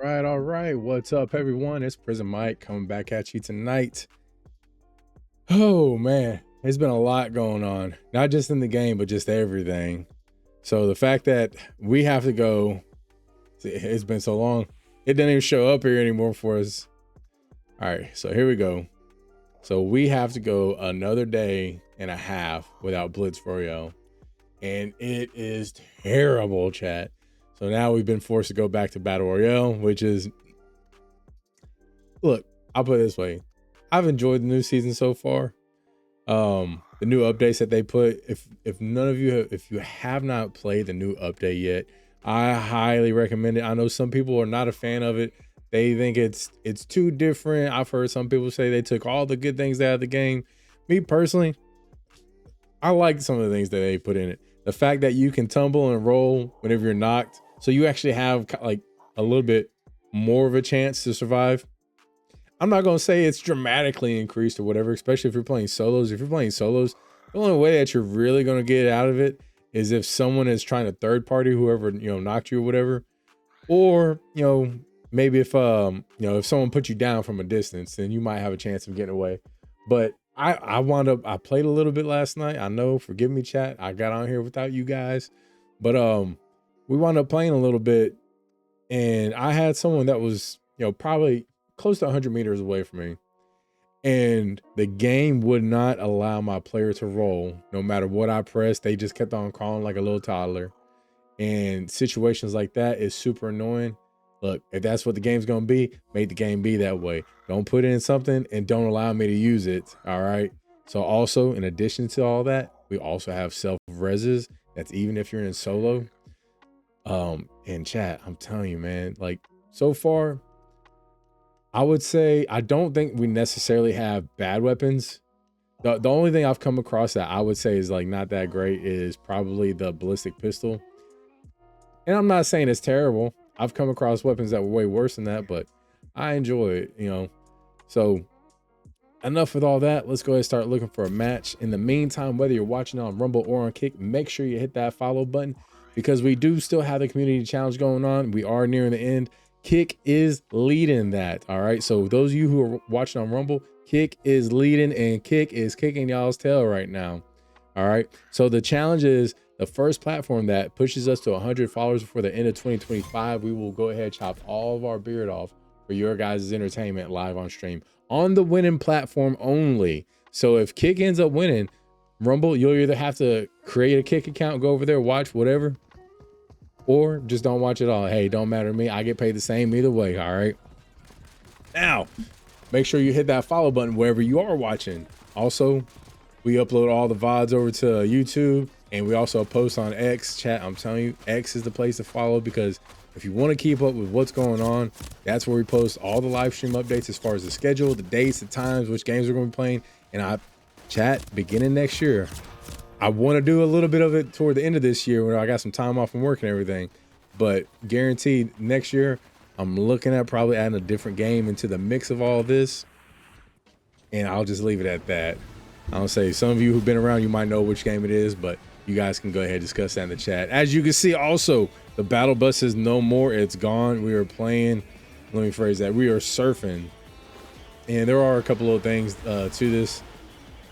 All right. What's up, everyone? It's Prison Mike coming back at you tonight. Oh man, it's been a lot going on, not just in the game, but just everything. So the fact that we have to go, it's been so long, it didn't even show up here anymore for us. All right, so here we go. So we have to go another day and a half without Blitz Royale, and it is terrible, chat. So now we've been forced to go back to Battle Royale, which is, look, I'll put it this way. I've enjoyed the new season so far. The new updates that they put, if none of you if you have not played the new update yet, I highly recommend it. I know some people are not a fan of it. They think it's too different. I've heard some people say they took all the good things out of the game. Me personally, I like some of the things that they put in it. The fact that you can tumble and roll whenever you're knocked, so you actually have like a little bit more of a chance to survive. I'm not going to say it's dramatically increased or whatever, especially if you're playing solos. If you're playing solos, the only way that you're really going to get out of it is if someone is trying to third party whoever, knocked you or whatever. Or, maybe if, if someone put you down from a distance, then you might have a chance of getting away. But I played a little bit last night. I know, forgive me, chat. I got on here without you guys. But we wound up playing a little bit. And I had someone that was, probably close to 100 meters away from me, and the game would not allow my player to roll. No matter what I pressed, they just kept on crawling like a little toddler. And situations like that is super annoying. Look, if that's what the game's gonna be, make the game be that way. Don't put in something and don't allow me to use it. All right. So also, in addition to all that, we also have self reses. That's even if you're in solo. In chat, I'm telling you, man, like so far, I would say I don't think we necessarily have bad weapons. The only thing I've come across that I would say is like not that great is probably the ballistic pistol. And I'm not saying it's terrible. I've come across weapons that were way worse than that, but I enjoy it. So enough with all that. Let's go ahead and start looking for a match. In the meantime, whether you're watching on Rumble or on Kick, make sure you hit that follow button because we do still have the community challenge going on. We are nearing the end. Kick is leading that. All right. So those of you who are watching on Rumble, Kick is leading and Kick is kicking y'all's tail right now. All right. So the challenge is the first platform that pushes us to 100 followers before the end of 2025. We will go ahead and chop all of our beard off for your guys' entertainment live on stream on the winning platform only. So if Kick ends up winning Rumble, you'll either have to create a Kick account, go over there, watch whatever, or just don't watch it all. Hey, don't matter to me. I get paid the same either way. All right. Now, make sure you hit that follow button wherever you are watching. Also, we upload all the VODs over to YouTube, and we also post on X. Chat, I'm telling you, X is the place to follow because if you want to keep up with what's going on, that's where we post all the live stream updates as far as the schedule, the dates, the times, which games we're going to be playing. And chat, beginning next year, I want to do a little bit of it toward the end of this year when I got some time off from work and everything. But guaranteed next year, I'm looking at probably adding a different game into the mix of all this. And I'll just leave it at that. I'll say some of you who've been around, you might know which game it is, but you guys can go ahead and discuss that in the chat. As you can see, also, the battle bus is no more. It's gone. We are playing. Let me phrase that. We are surfing. And there are a couple of things to this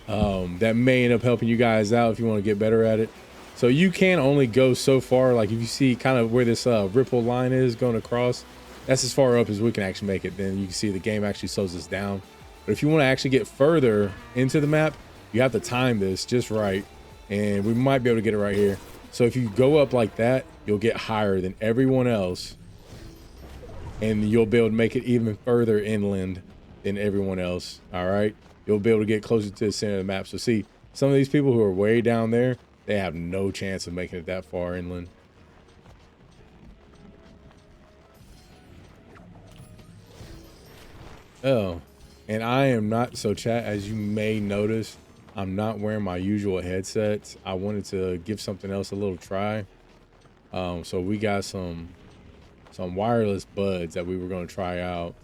that may end up helping you guys out if you want to get better at it. So you can only go so far. Like if you see kind of where this ripple line is going across, that's as far up as we can actually make it. Then you can see the game actually slows us down. But if you want to actually get further into the map, you have to time this just right. And we might be able to get it right here. So if you go up like that, you'll get higher than everyone else. And you'll be able to make it even further inland than everyone else. All right. You'll be able to get closer to the center of the map. So see, some of these people who are way down there, they have no chance of making it that far inland. Oh, and I am not, so chat, as you may notice, I'm not wearing my usual headset. I wanted to give something else a little try. So we got some wireless buds that we were going to try out.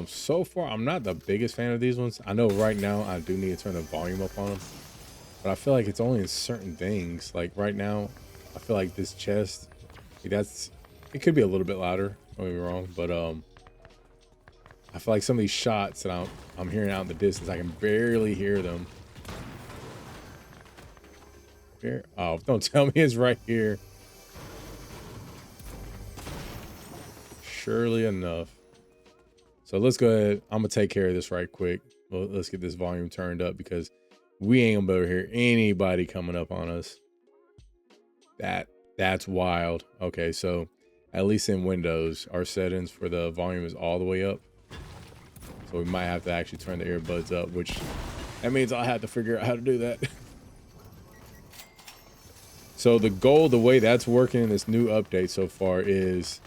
So far, I'm not the biggest fan of these ones. I know right now I do need to turn the volume up on them, but I feel like it's only in certain things. Like right now, I feel like this chest, it could be a little bit louder. Don't get me wrong, but I feel like some of these shots that I'm hearing out in the distance, I can barely hear them. Here, oh, don't tell me it's right here. Surely enough. So let's go ahead. I'm gonna take care of this right quick. Well, let's get this volume turned up because we ain't gonna be able to hear anybody coming up on us. That's wild. Okay, so at least in Windows, our settings for the volume is all the way up. So we might have to actually turn the earbuds up, which that means I'll have to figure out how to do that. So the goal, the way that's working in this new update so far is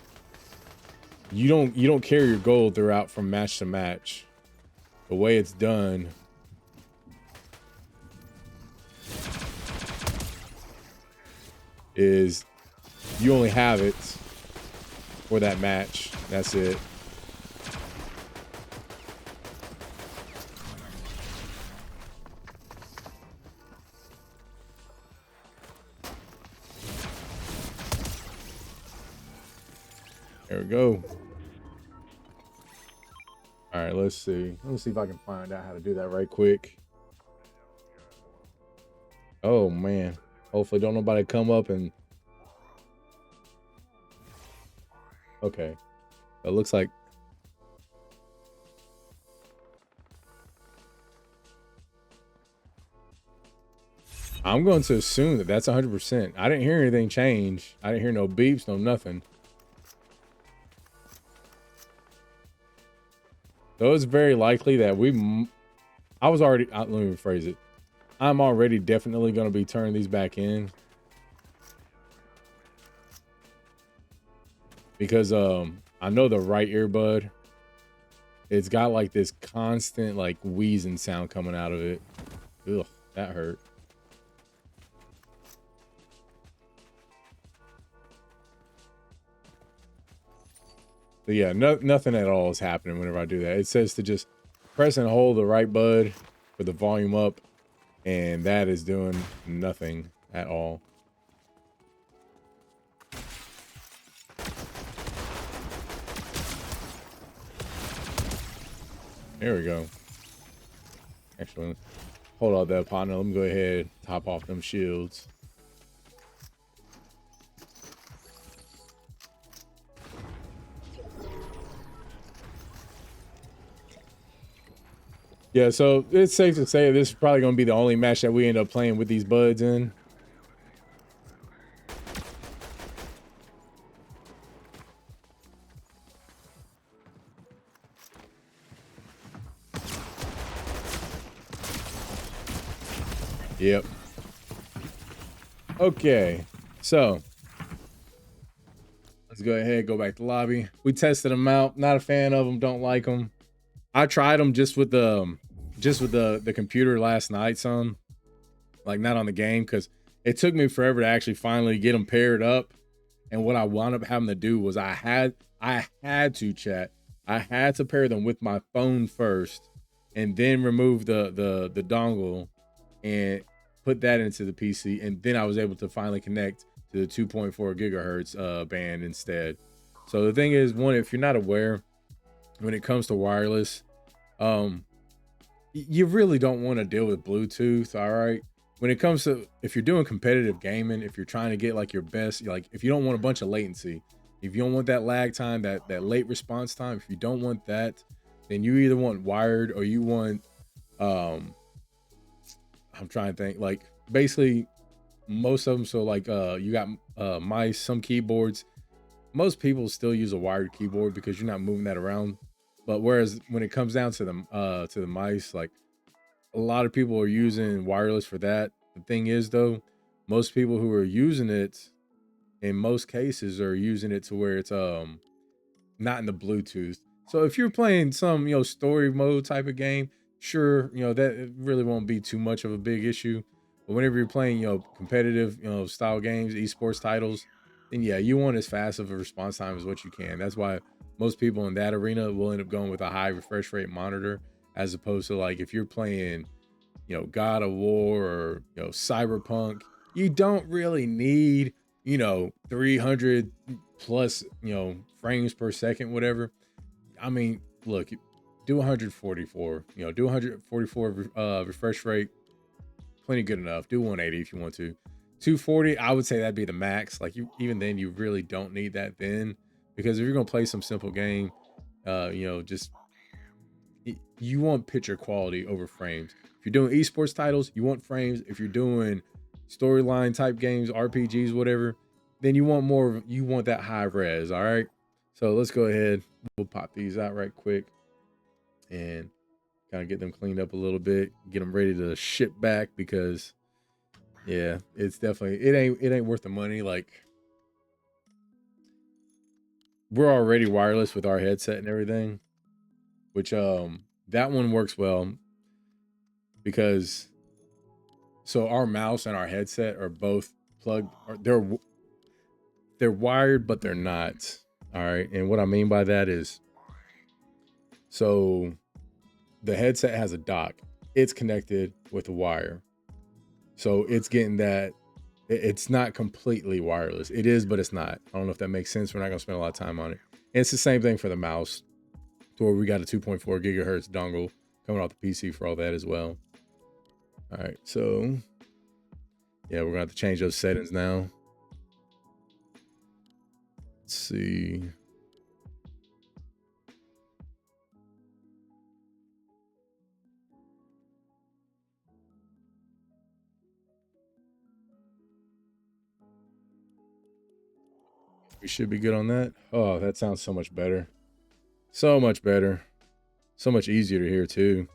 you don't carry your gold throughout from match to match. The way it's done is you only have it for that match. That's it. There we go. All right, let's see. Let me see if I can find out how to do that right quick. Oh man. Hopefully don't nobody come up and okay. It looks like I'm going to assume that that's 100%. I didn't hear anything change. I didn't hear no beeps, no nothing. So it's very likely that I was already, let me rephrase it. I'm already definitely going to be turning these back in. Because I know the right earbud, it's got like this constant like wheezing sound coming out of it. Ugh, that hurt. But yeah, nothing at all is happening whenever I do that. It says to just press and hold the right bud for the volume up, and that is doing nothing at all. There we go. Actually, hold on there, partner. Let me go ahead and top off them shields. Yeah, so it's safe to say this is probably going to be the only match that we end up playing with these buds in. Yep. Okay, so let's go ahead, go back to lobby. We tested them out. Not a fan of them. Don't like them. I tried them just with the computer last night, son. Like not on the game, because it took me forever to actually finally get them paired up. And what I wound up having to do was I had to chat. I had to pair them with my phone first, and then remove the dongle and put that into the PC, and then I was able to finally connect to the 2.4 gigahertz band instead. So the thing is, one, if you're not aware, when it comes to wireless, you really don't want to deal with Bluetooth. All right, when it comes to, if you're doing competitive gaming, if you're trying to get like your best, like if you don't want a bunch of latency, if you don't want that lag time, that late response time, if you don't want that, then you either want wired or you want I'm trying to think, like basically most of them. So like you got mice, some keyboards. Most people still use a wired keyboard because you're not moving that around. But whereas when it comes down to the mice, like a lot of people are using wireless for that. The thing is though, most people who are using it in most cases are using it to where it's not in the Bluetooth. So if you're playing some, story mode type of game, sure, that it really won't be too much of a big issue. But whenever you're playing, competitive, style games, esports titles, then yeah, you want as fast of a response time as what you can. That's why most people in that arena will end up going with a high refresh rate monitor, as opposed to like if you're playing, God of War or Cyberpunk, you don't really need 300 plus, frames per second, whatever. I mean, look, do 144, do 144 refresh rate, plenty good enough. Do 180 if you want to. 240, I would say that'd be the max. Like, even then, you really don't need that then, because if you're gonna play some simple game, just you want picture quality over frames. If you're doing esports titles, you want frames. If you're doing storyline type games, RPGs, whatever, then you want that high res. All right. So let's go ahead. We'll pop these out right quick and kind of get them cleaned up a little bit, get them ready to ship back, because yeah, it's definitely, it ain't worth the money. Like, we're already wireless with our headset and everything, which that one works well because so our mouse and our headset are both plugged, or they're wired, but they're not. All right. And what I mean by that is, so the headset has a dock. It's connected with a wire. So it's getting that. It's not completely wireless. It is, but it's not. I don't know if that makes sense. We're not going to spend a lot of time on it. And it's the same thing for the mouse, to where we got a 2.4 gigahertz dongle coming off the PC for all that as well. All right. So yeah, we're going to have to change those settings now. Let's see. We should be good on that. Oh, that sounds so much better. So much better. So much easier to hear too.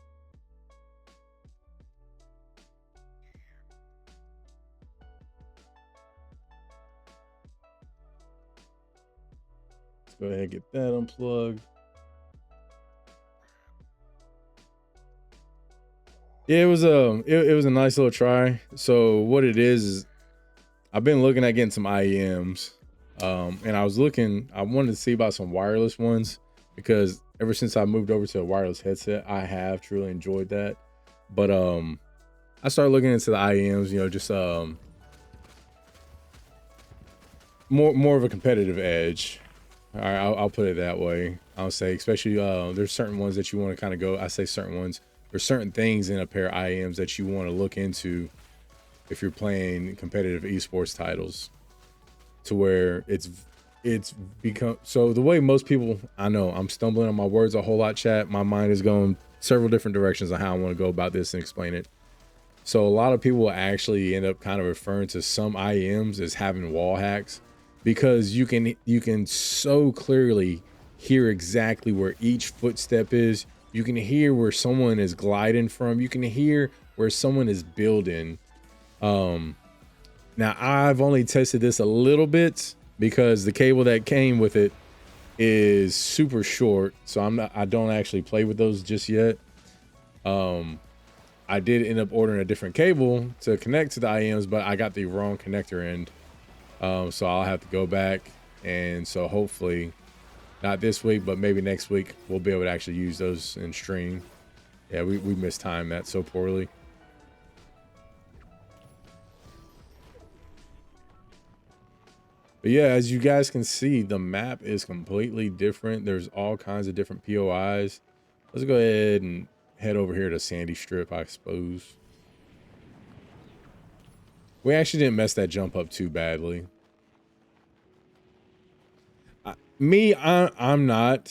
Let's go ahead and get that unplugged. Yeah, it was a nice little try. So what it is I've been looking at getting some IEMs. And I wanted to see about some wireless ones, because ever since I moved over to a wireless headset, I have truly enjoyed that. But I started looking into the IEMs, just more of a competitive edge. All right, I'll put it that way. I'll say, especially there's certain ones that you want to kind of go. I say certain ones. There's certain things in a pair of IEMs that you want to look into if you're playing competitive esports titles, to where it's become, so the way most people, I know I'm stumbling on my words a whole lot, chat. My mind is going several different directions on how I want to go about this and explain it. So a lot of people will actually end up kind of referring to some IEMs as having wall hacks, because you can so clearly hear exactly where each footstep is. You can hear where someone is gliding from. You can hear where someone is building. Now I've only tested this a little bit because the cable that came with it is super short. So I don't actually play with those just yet. I did end up ordering a different cable to connect to the IEMs, but I got the wrong connector end. So I'll have to go back. And so hopefully not this week, but maybe next week we'll be able to actually use those in stream. Yeah, we mistimed that so poorly. But yeah, as you guys can see, the map is completely different. There's all kinds of different POIs. Let's go ahead and head over here to Sandy Strip, I suppose. We actually didn't mess that jump up too badly. I'm not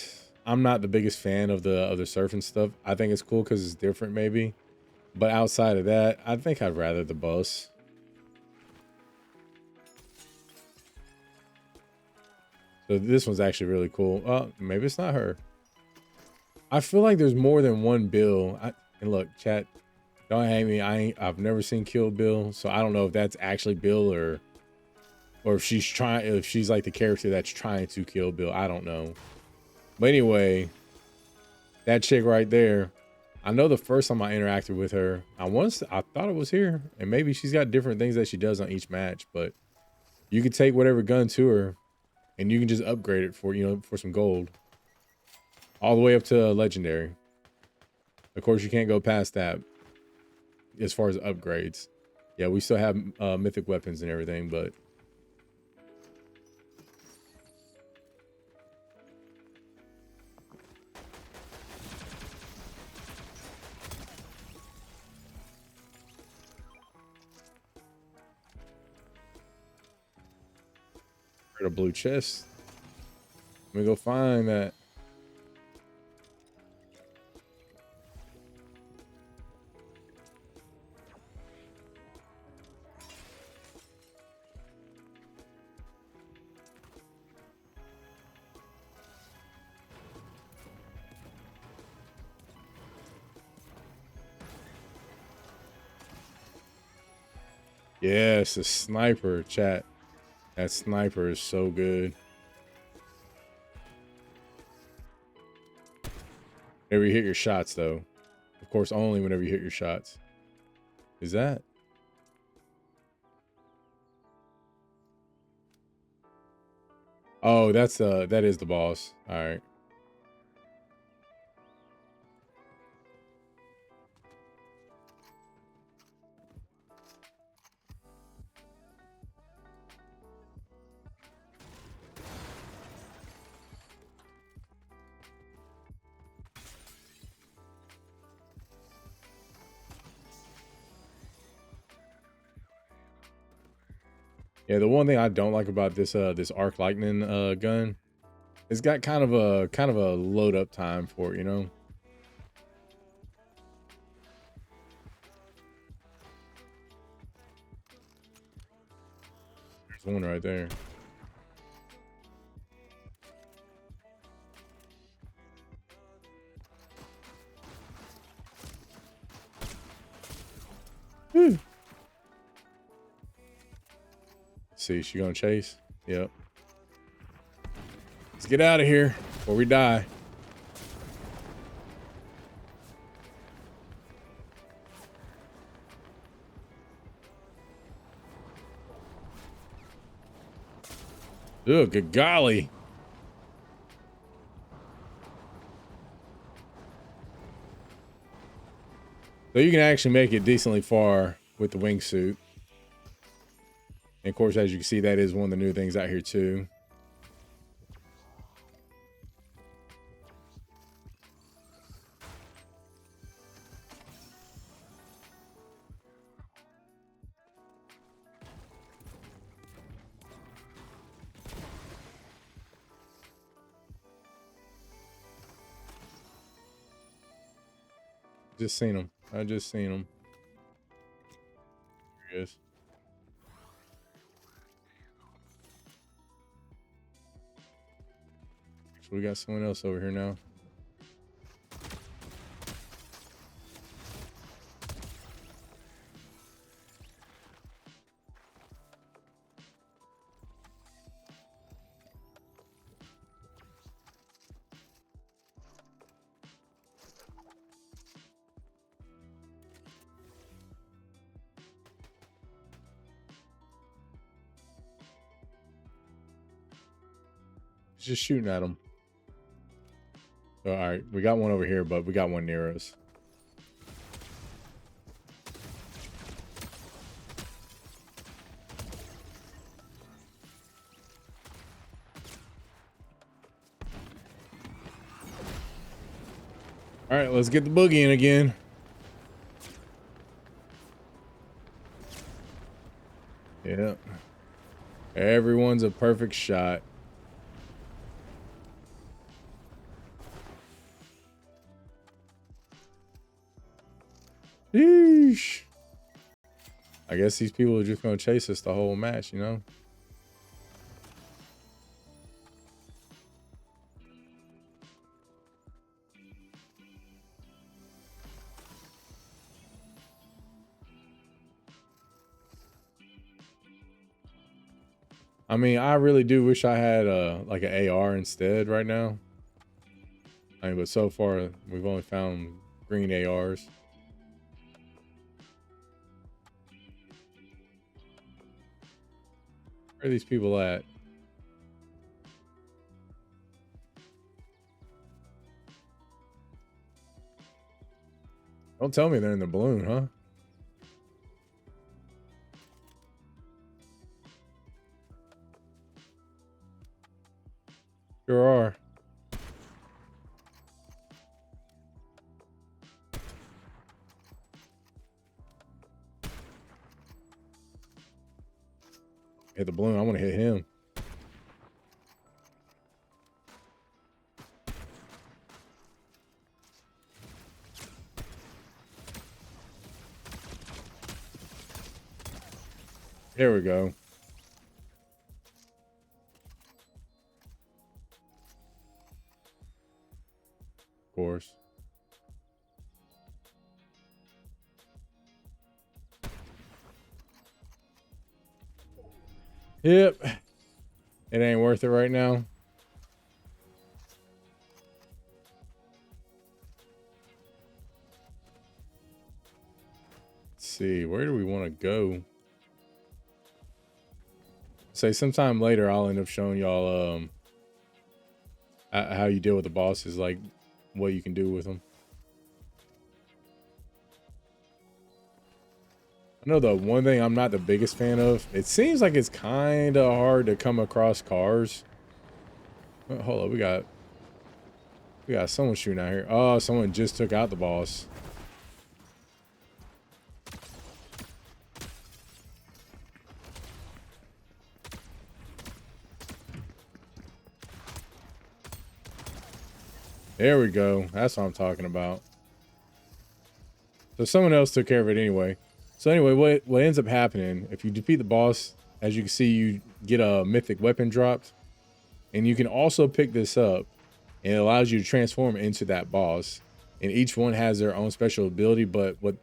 the biggest fan of the surfing stuff. I think it's cool because it's different maybe. But outside of that, I think I'd rather the bus. So this one's actually really cool. Oh, maybe it's not her. I feel like there's more than one Bill. And look, chat, don't hate me. I've never seen Kill Bill, so I don't know if that's actually Bill or if she's like the character that's trying to kill Bill. I don't know. But anyway, that chick right there, I know the first time I interacted with her, I thought it was here, and maybe she's got different things that she does on each match, but you can take whatever gun to her and you can just upgrade it for some gold, all the way up to legendary. Of course, you can't go past that as far as upgrades. Yeah, we still have mythic weapons and everything, but Heard a blue chest. Let me go find that. Yes, a sniper, chat. That sniper is so good. Whenever you hit your shots, though. Of course, only whenever you hit your shots. Is that? Oh, that is the boss. All right. Yeah, the one thing I don't like about this this arc lightning gun, it's got kind of a load up time for it, you know. There's one right there. See, she gonna chase? Yep. Let's get out of here before we die. Oh, good golly. So you can actually make it decently far with the wingsuit. And of course, as you can see, that is one of the new things out here too. Just seen him. I just seen him. Here he is. So we got someone else over here now. He's just shooting at him. So, all right, we got one over here, but we got one near us. All right, let's get the boogie in again. Yeah. Everyone's a perfect shot. Sheesh. I guess these people are just going to chase us the whole match, you know? I mean, I really do wish I had like an AR instead right now. I mean, but so far we've only found green ARs. Where are these people at? Don't tell me they're in the balloon, huh? Sure are. Hit the balloon. I want to hit him. There we go. Of course. Yep. It ain't worth it right now. Let's see, where do we want to go? Say sometime later I'll end up showing y'all how you deal with the bosses, like what you can do with them. I know the one thing I'm not the biggest fan of, it seems like it's kind of hard to come across cars. Oh, hold up, we got someone shooting out here. Oh, someone just took out the boss. There we go. That's what I'm talking about. So someone else took care of it anyway. So anyway, what ends up happening, if you defeat the boss, as you can see, you get a mythic weapon dropped. And you can also pick this up, and it allows you to transform into that boss. And each one has their own special ability, but what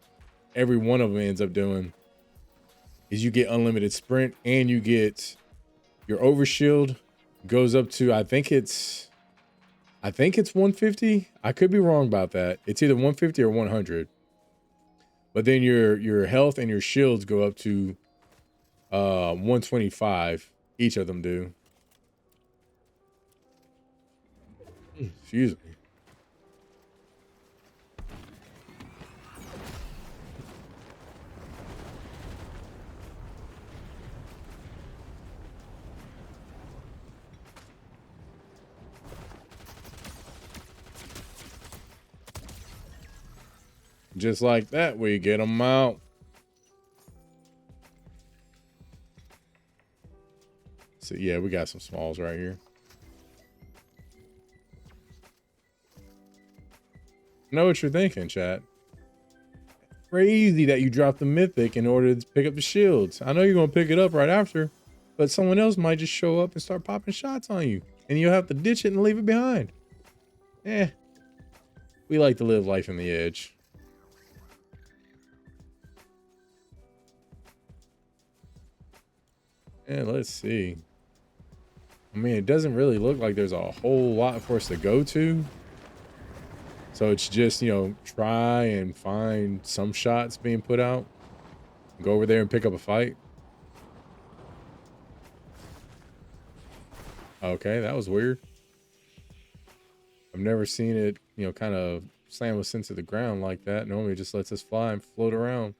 every one of them ends up doing is you get unlimited sprint, and you get your overshield goes up to, I think it's 150. I could be wrong about that. It's either 150 or 100. But then your health and your shields go up to 125. Each of them do. Excuse me. Just like that, we get them out. So yeah, we got some smalls right here. I know what you're thinking, chat. Crazy that you dropped the mythic in order to pick up the shields. I know you're gonna pick it up right after, but someone else might just show up and start popping shots on you, and you'll have to ditch it and leave it behind. We like to live life on the edge. And let's see. I mean, it doesn't really look like there's a whole lot for us to go to. So it's just, you know, try and find some shots being put out. Go over there and pick up a fight. Okay, that was weird. I've never seen it, you know, kind of slam us into the ground like that. Normally it just lets us fly and float around.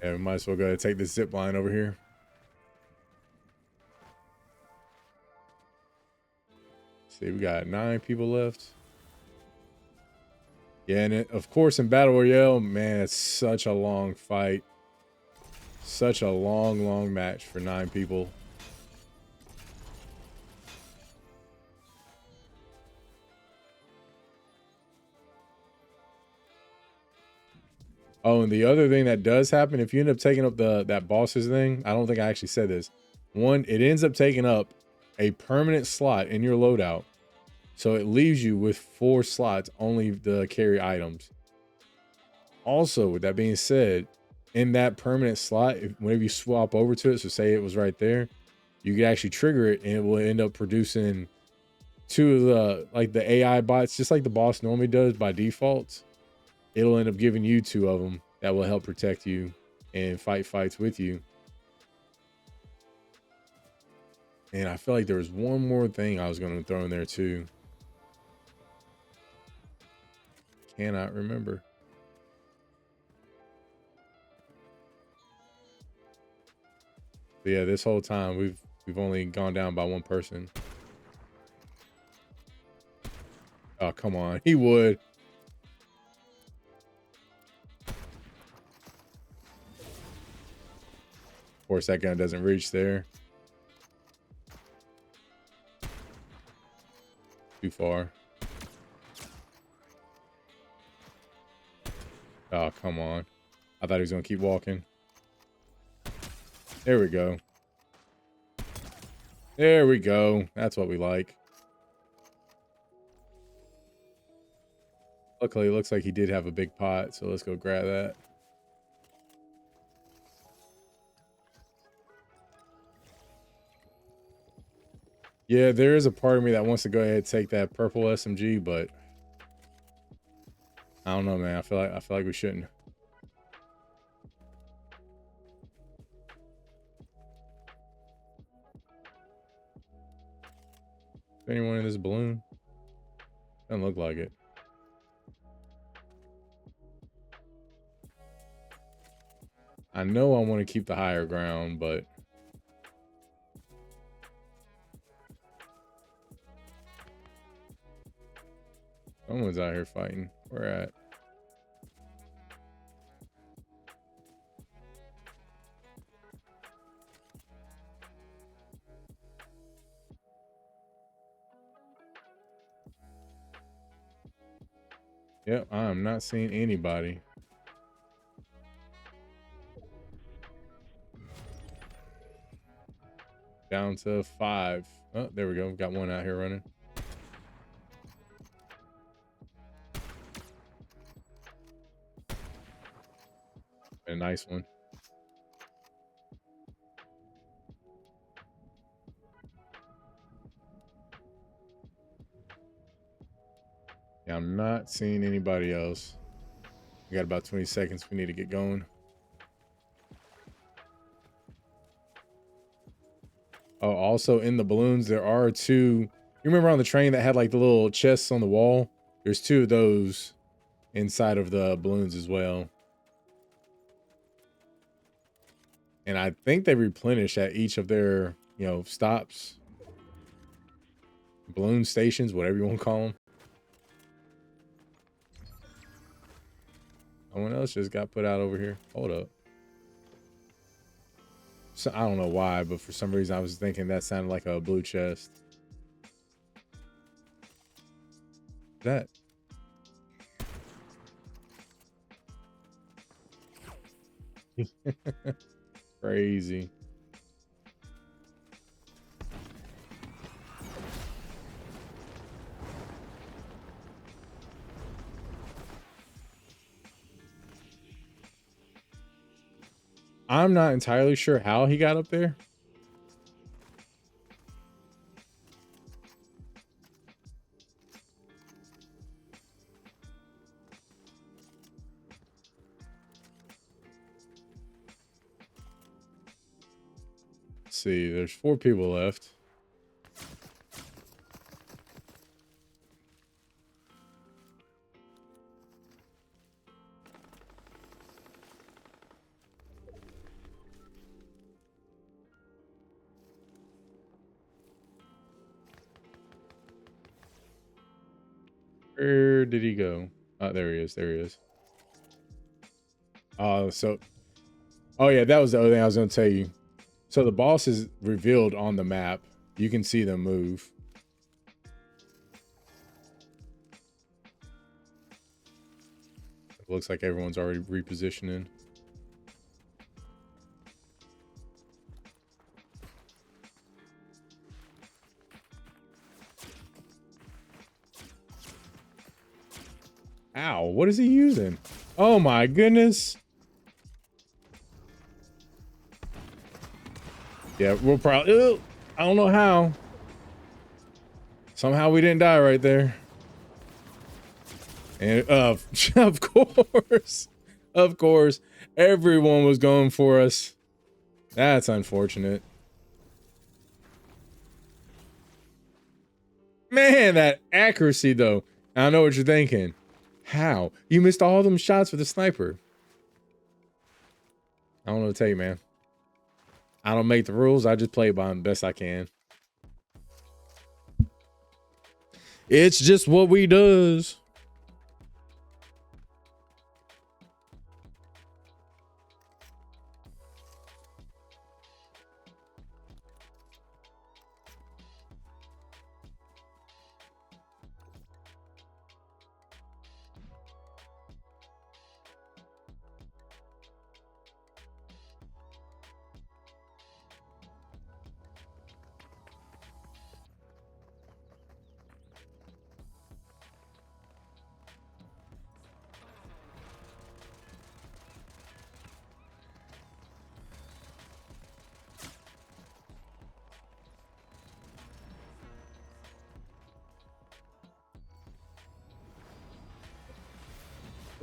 Yeah, we might as well go ahead and take this zip line over here. See, we got 9 people left. Yeah, and of course in Battle Royale, man, it's such a long fight. Such a long match for 9 people. Oh, and the other thing that does happen, if you end up taking up that boss's thing, I don't think I actually said this. One, it ends up taking up a permanent slot in your loadout. So it leaves you with 4 slots only to carry items. Also, with that being said, in that permanent slot, whenever you swap over to it, so say it was right there, you can actually trigger it and it will end up producing 2 of the AI bots, just like the boss normally does by default. It'll end up giving you 2 of them that will help protect you and fight fights with you. And I feel like there was one more thing I was going to throw in there too. Cannot remember. But yeah, this whole time we've only gone down by 1 person. Oh, come on. He would. Of course, that gun doesn't reach there. Too far. Oh, come on. I thought he was going to keep walking. There we go. There we go. That's what we like. Luckily, it looks like he did have a big pot, so let's go grab that. Yeah, there is a part of me that wants to go ahead and take that purple SMG, but I don't know, man. I feel like we shouldn't. Is there anyone in this balloon? Doesn't look like it. I know I want to keep the higher ground, but someone's out here fighting. Where at? Yep, I am not seeing anybody. Down to 5. Oh, there we go. Got one out here running. A nice one. Yeah, I'm not seeing anybody else. We got about 20 seconds. We need to get going. Oh, also in the balloons, there are 2. You remember on the train that had like the little chests on the wall? There's 2 of those inside of the balloons as well. And I think they replenish at each of their, stops. Balloon stations, whatever you want to call them. Someone else just got put out over here. Hold up. So I don't know why, but for some reason I was thinking that sounded like a blue chest. That. Crazy. I'm not entirely sure how he got up there. Let's see, there's 4 people left. Where did he go? Oh, there he is. There he is. Oh yeah, that was the other thing I was going to tell you. So the boss is revealed on the map. You can see them move. It looks like everyone's already repositioning. Ow, what is he using? Oh my goodness. Yeah, we'll probably, I don't know how. Somehow we didn't die right there. And of course, everyone was going for us. That's unfortunate. Man, that accuracy though. I know what you're thinking. How? You missed all them shots with the sniper. I don't know what to tell you, man. I don't make the rules. I just play by them best I can. It's just what we does.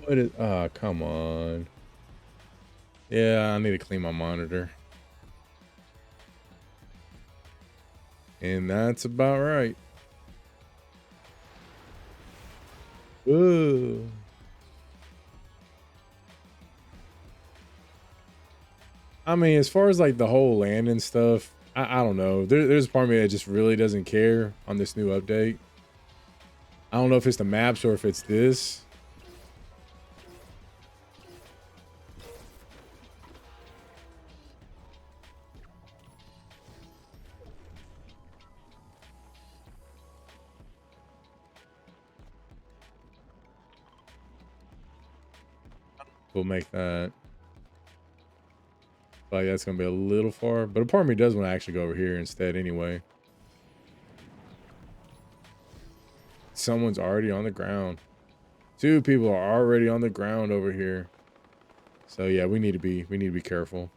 What is, oh, come on. Yeah, I need to clean my monitor. And that's about right. Ooh. I mean, as far as like the whole land and stuff, I don't know. There's a part of me that just really doesn't care on this new update. I don't know if it's the maps or if it's this. We'll make that. Like that's gonna be a little far, but a part of me does want to actually go over here instead anyway. Someone's already on the ground. 2 people are already on the ground over here. So yeah, we need to be careful.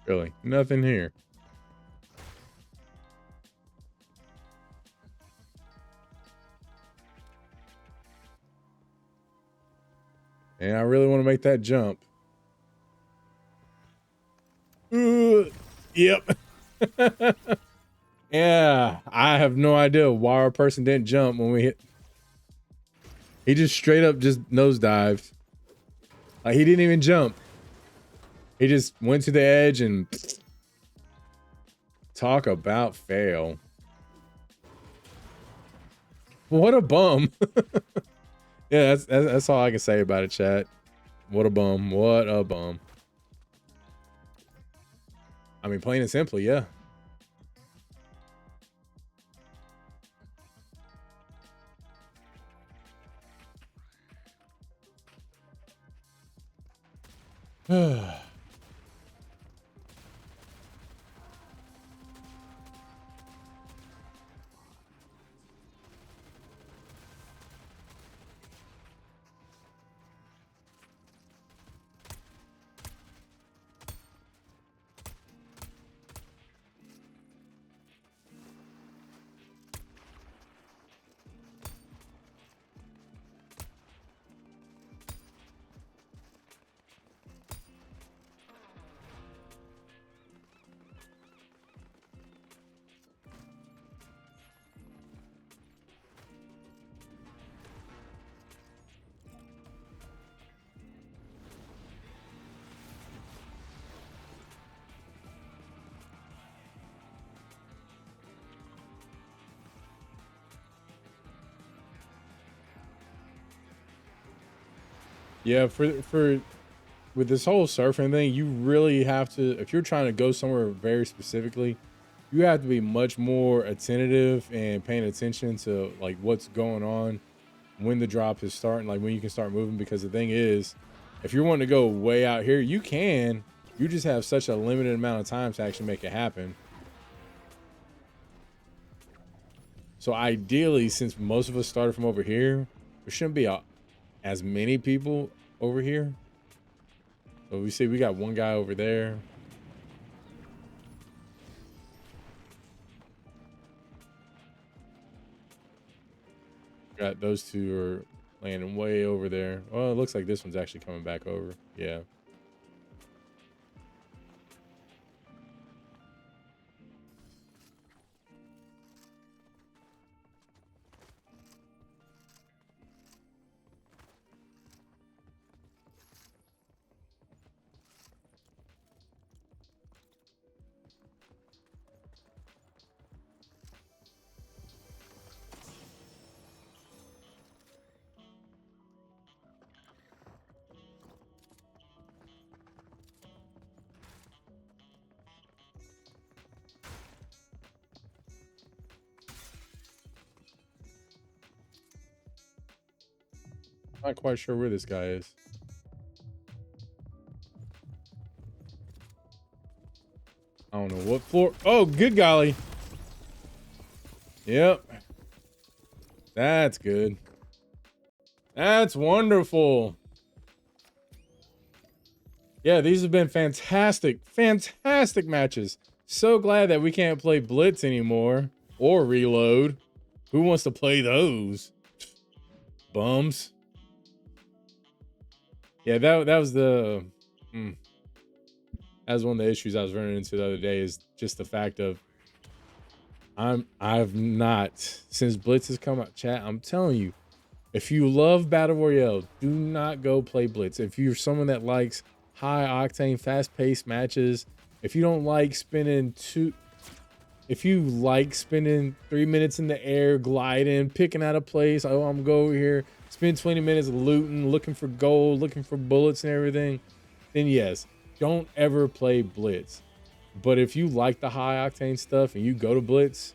Really, nothing here. And I really want to make that jump. Yep. Yeah, I have no idea why our person didn't jump when we hit. He just straight up just nosedived. Like he didn't even jump. He just went to the edge and talk about fail. What a bum. Yeah, that's all I can say about it, chat. What a bum. What a bum. I mean, plain and simply, yeah. Yeah, for with this whole surfing thing, you really have to, if you're trying to go somewhere very specifically, you have to be much more attentive and paying attention to like what's going on when the drop is starting, like when you can start moving. Because the thing is, if you're wanting to go way out here, you can. You just have such a limited amount of time to actually make it happen. So ideally, since most of us started from over here, there shouldn't be as many people over here. So we see we got one guy over there. Got those 2 are landing way over there. Well, it looks like this one's actually coming back over. Yeah. Not quite sure where this guy is. I don't know what floor. Oh, good golly. Yep. That's good. That's wonderful. Yeah, these have been fantastic, fantastic matches. So glad that we can't play Blitz anymore or Reload. Who wants to play those? Bums. Yeah, that was the that was one of the issues I was running into the other day, is just the fact of I've not, since Blitz has come out, chat, I'm telling you, if you love Battle Royale, do not go play Blitz. If you're someone that likes high octane, fast paced matches, if you don't like if you like spending 3 minutes in the air, gliding, picking out a place, oh, I'm gonna go over here, spend 20 minutes looting, looking for gold, looking for bullets and everything, then yes, don't ever play Blitz. But if you like the high octane stuff and you go to Blitz,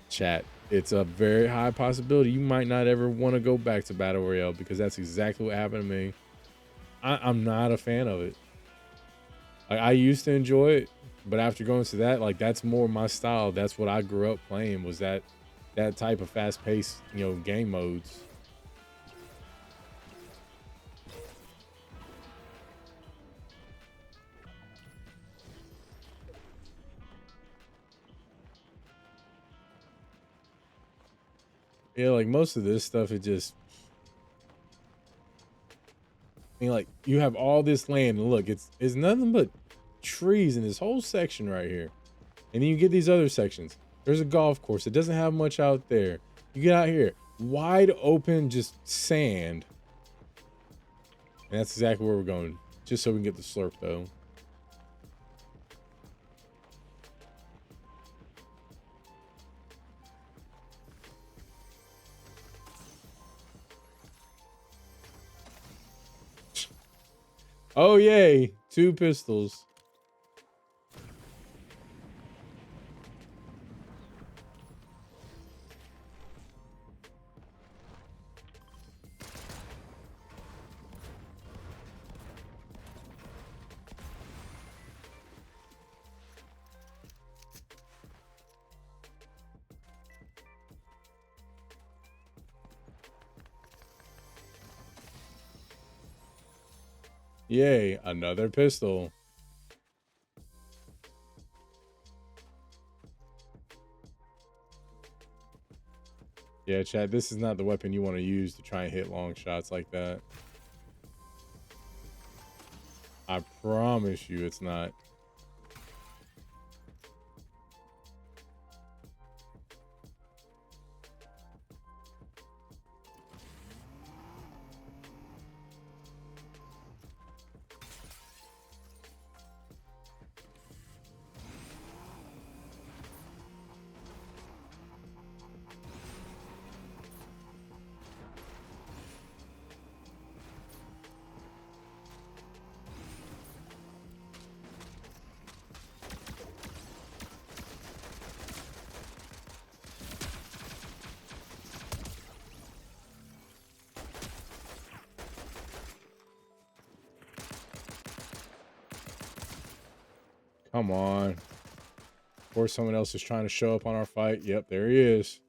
chat, it's a very high possibility you might not ever want to go back to Battle Royale, because that's exactly what happened to me. I'm not a fan of it. I used to enjoy it, but after going to that, like, that's more my style. That's what I grew up playing, was that type of fast-paced, you know, game modes. Yeah, like most of this stuff, it just, I mean, like, you have all this land, and look, it's nothing but trees in this whole section right here. And then you get these other sections. There's a golf course. It doesn't have much out there. You get out here, wide open, just sand. And that's exactly where we're going, just so we can get the slurp, though. Oh, yay. 2 pistols. Yay, another pistol. Yeah, Chad, this is not the weapon you want to use to try and hit long shots like that. I promise you it's not. Come on. Of course, someone else is trying to show up on our fight. Yep, there he is.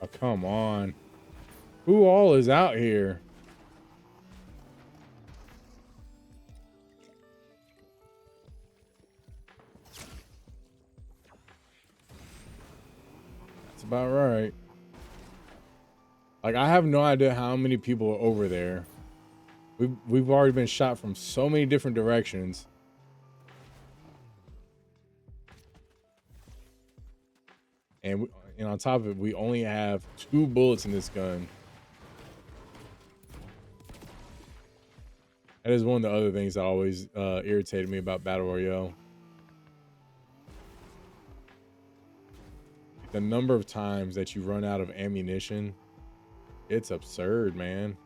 Oh, come on. Who all is out here? That's about right. Like, I have no idea how many people are over there. We've already been shot from so many different directions. And on top of it, we only have 2 bullets in this gun. That is one of the other things that always irritated me about Battle Royale. the number of times that you run out of ammunition, it's absurd, man.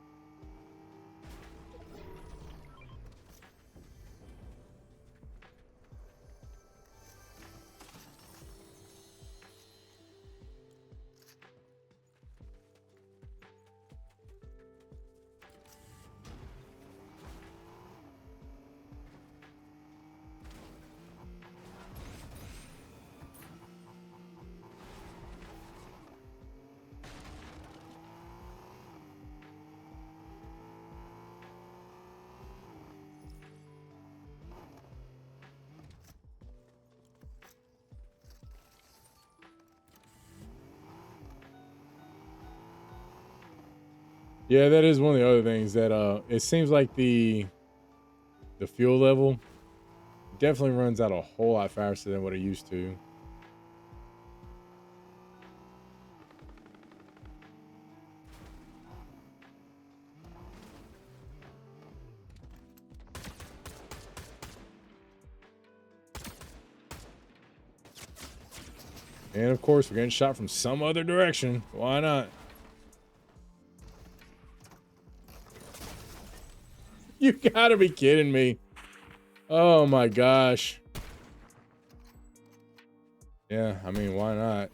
Yeah, that is one of the other things that it seems like the fuel level definitely runs out a whole lot faster than what it used to. And of course, we're getting shot from some other direction. Why not? You gotta be kidding me. Oh my gosh. Yeah, I mean, why not?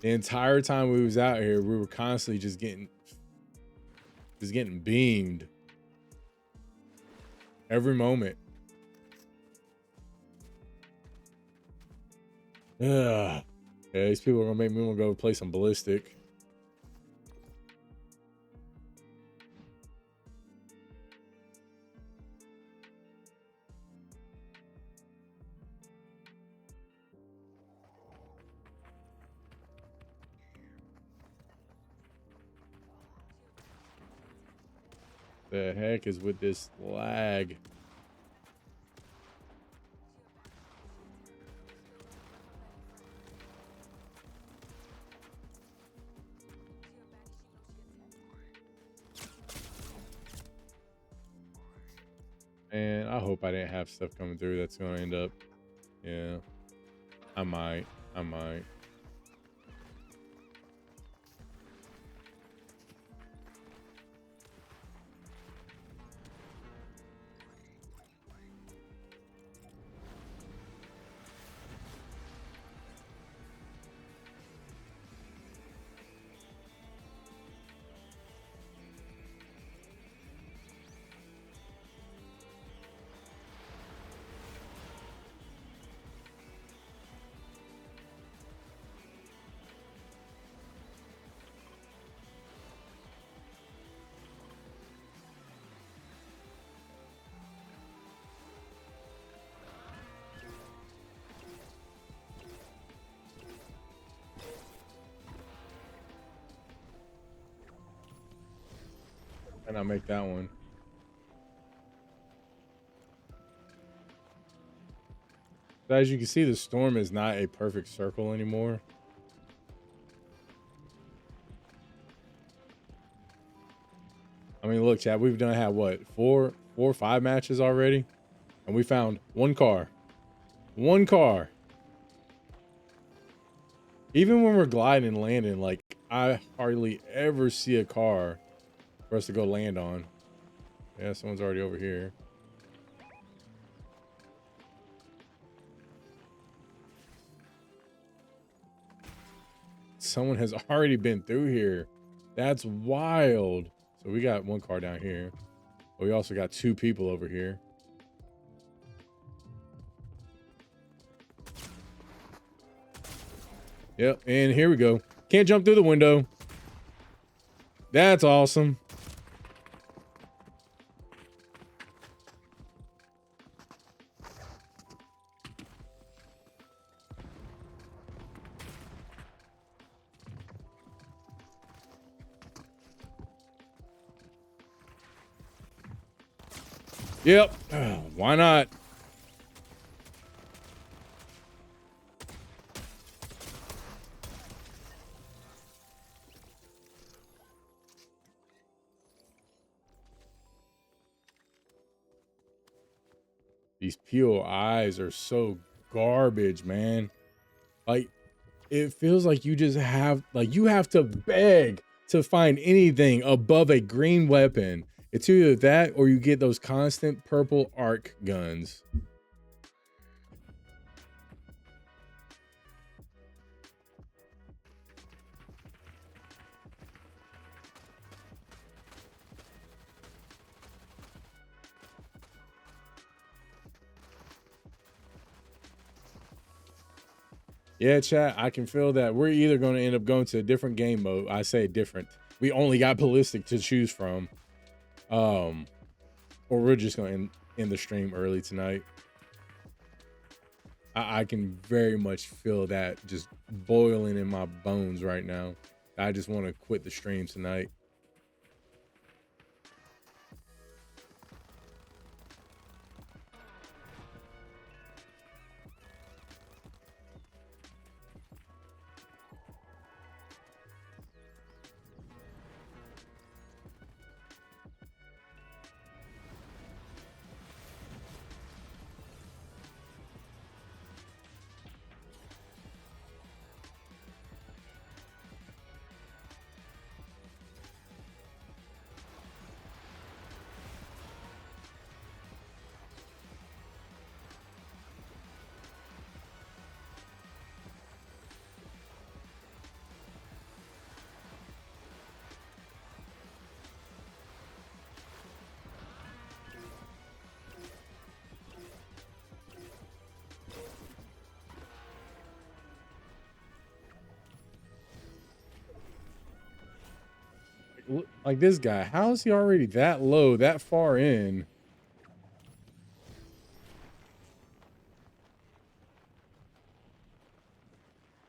The entire time we was out here, we were constantly just getting beamed. Every moment. Ugh. Yeah, these people are gonna make me want to go play some ballistic. The heck is with this lag? And I hope I didn't have stuff coming through that's gonna end up. Yeah, I might. And I'll make that one. So as you can see, the storm is not a perfect circle anymore. I mean, look, Chad, we've had what, four or five matches already, and we found one car. One car. Even when we're gliding and landing, like, I hardly ever see a car for us to go land on. Yeah, someone's already over here. Someone has already been through here. That's wild. So we got one car down here. But we also got two people over here. Yep, and here we go. Can't jump through the window. That's awesome. Yep. Why not? These POIs are so garbage, man. Like, it feels like you just have, like, you have to beg to find anything above a green weapon. It's either that or you get those constant purple arc guns. Yeah, chat, I can feel that. We're either going to end up going to a different game mode. I say different. We only got ballistic to choose from. Or we're just going to end the stream early tonight. I can very much feel that just boiling in my bones right now. I just want to quit the stream tonight. Like this guy, how is he already that low, that far in?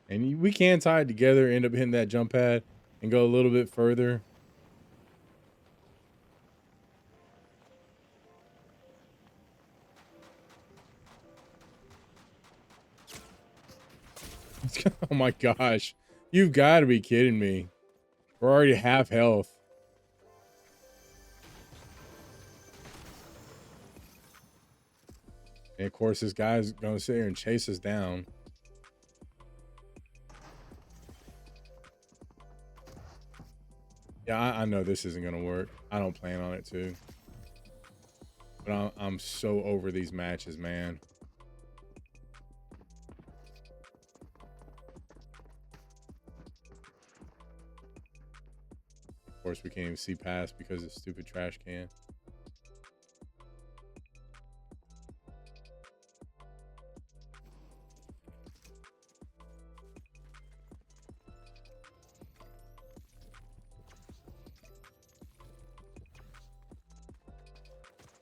And we can tie it together, end up hitting that jump pad and go a little bit further. Oh my gosh. You've got to be kidding me. We're already half health. And of course, this guy's going to sit here and chase us down. Yeah, I know this isn't going to work. I don't plan on it to. But I'm so over these matches, man. Of course, we can't even see past because of stupid trash can.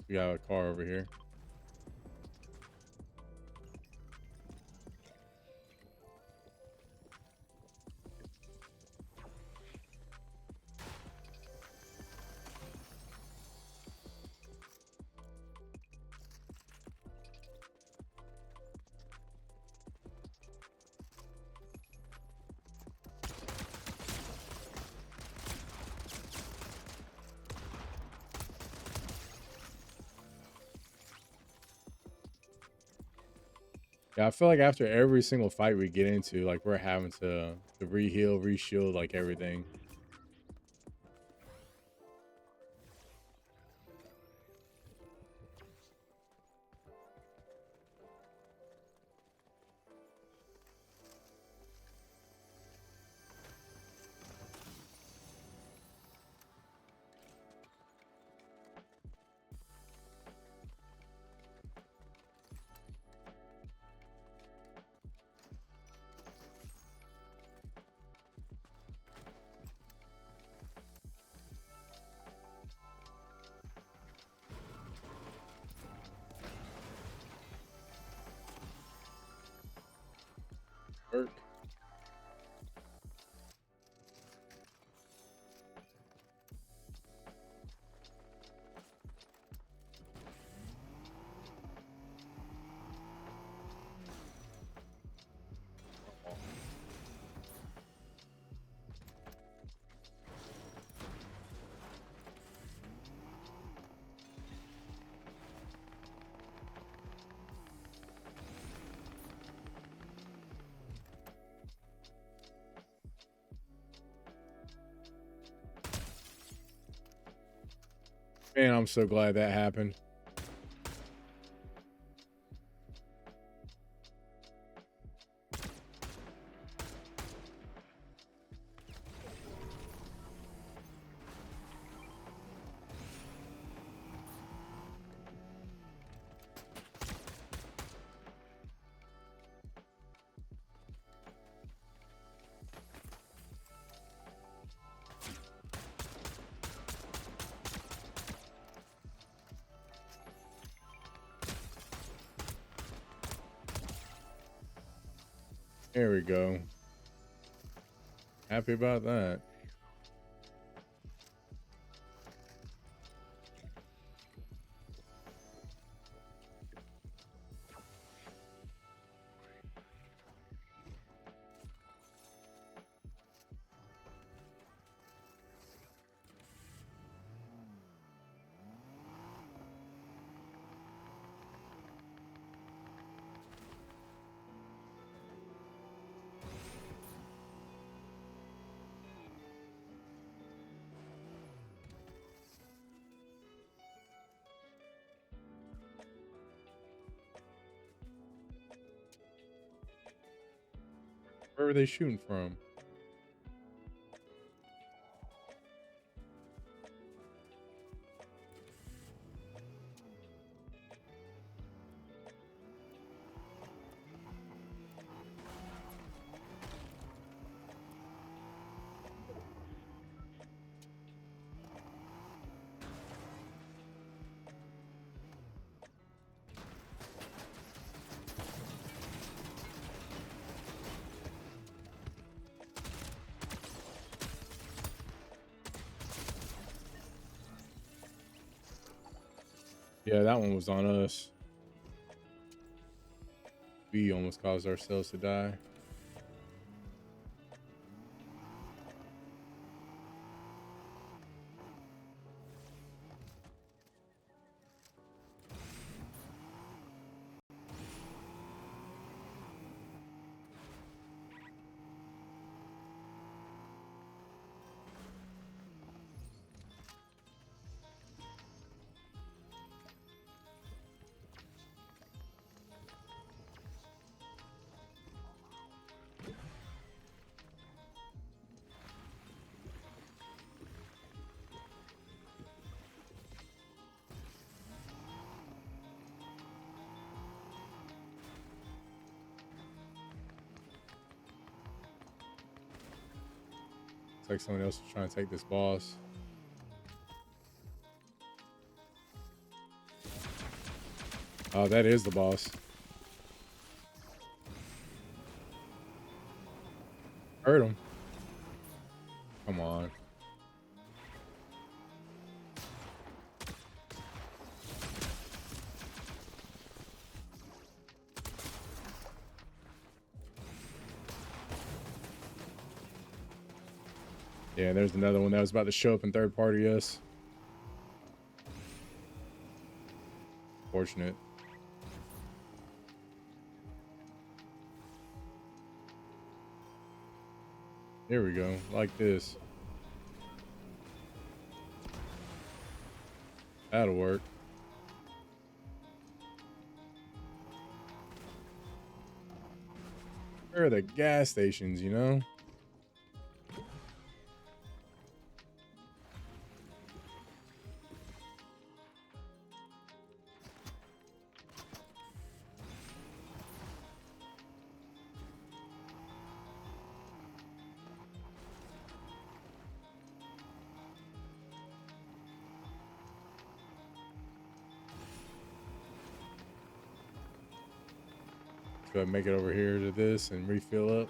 We got a car over here. Yeah, I feel like after every single fight we get into, like we're having to re-heal, re-shield, like everything. Man, I'm so glad that happened. There we go. Happy about that. Where are they shooting from? Yeah, that one was on us. We almost caused ourselves to die. It's like someone else is trying to take this boss. Oh, that is the boss. Hurt him. Come on. Yeah, there's another one that was about to show up in third party us. Fortunate. There we go. Like this. That'll work. Where are the gas stations, you know? Go ahead and make it over here to this and refill up.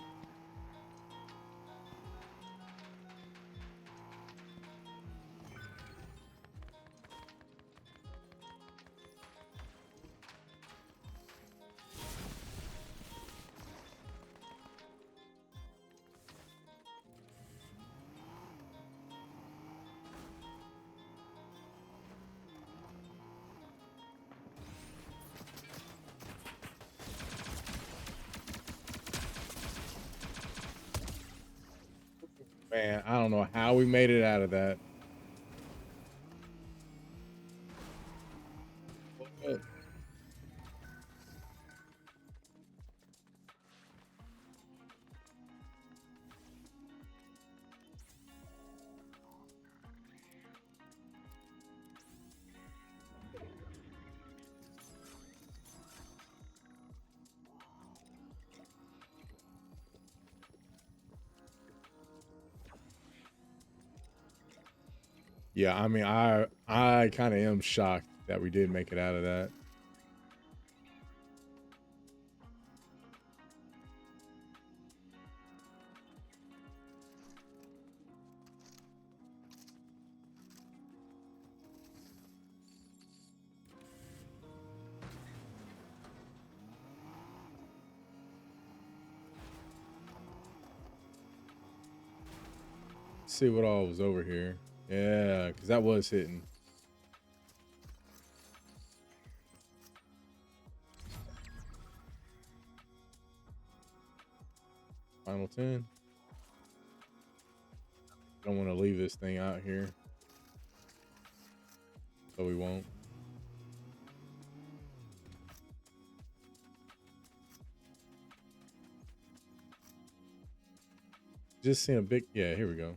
Man, I don't know how we made it out of that. Yeah, I mean, I kind of am shocked that we did make it out of that. Let's see what all was over here. Yeah, because that was hitting. Final 10. Don't want to leave this thing out here, so we won't. Just seeing a big, yeah, here we go.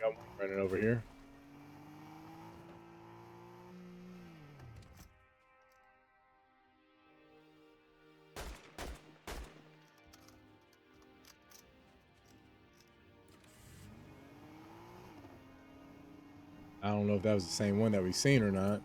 Got one running over here. I don't know if that was the same one that we seen or not.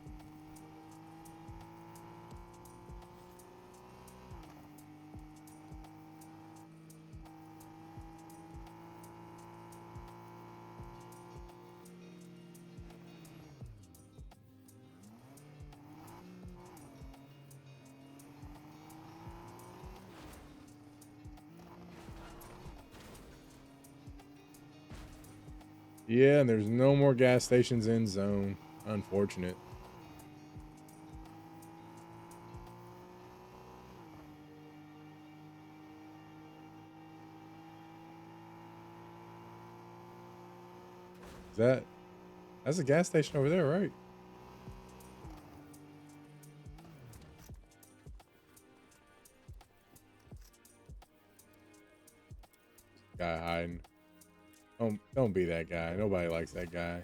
Yeah, and there's no more gas stations in zone. Unfortunate. Is that's a gas station over there, right? Guy hiding. Don't be that guy. Nobody likes that guy.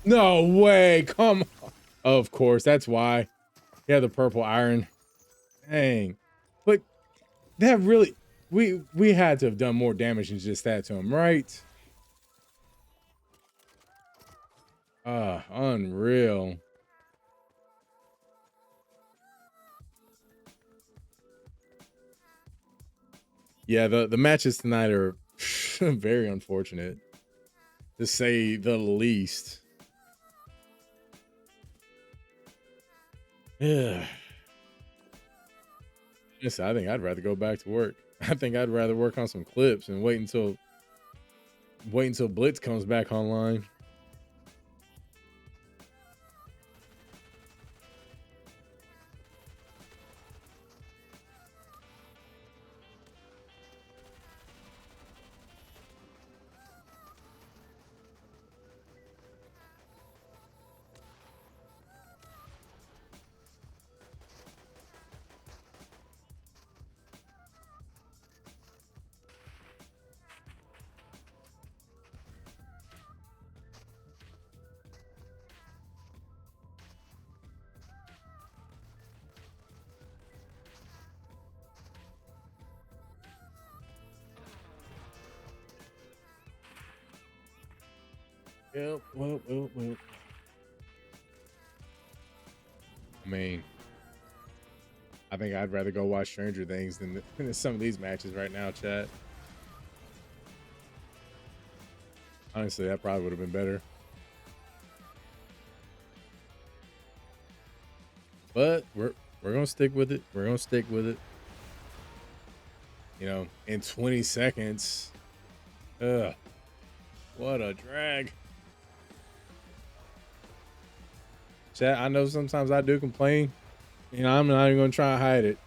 No way. Come on. Of course, that's why. Yeah, the purple iron. Dang. But that really we had to have done more damage than just that to him, right? Unreal. Yeah, the matches tonight are very unfortunate, to say the least. Yeah. Yes, I think I'd rather go back to work. I think I'd rather work on some clips and wait until Blitz comes back online. Yep. Well. I mean, I think I'd rather go watch Stranger Things than some of these matches right now, chat. Honestly, that probably would have been better. But we're gonna stick with it. We're gonna stick with it. You know, in 20 seconds. Ugh. What a drag. Chat, I know sometimes I do complain. You know, I'm not even gonna try and hide it.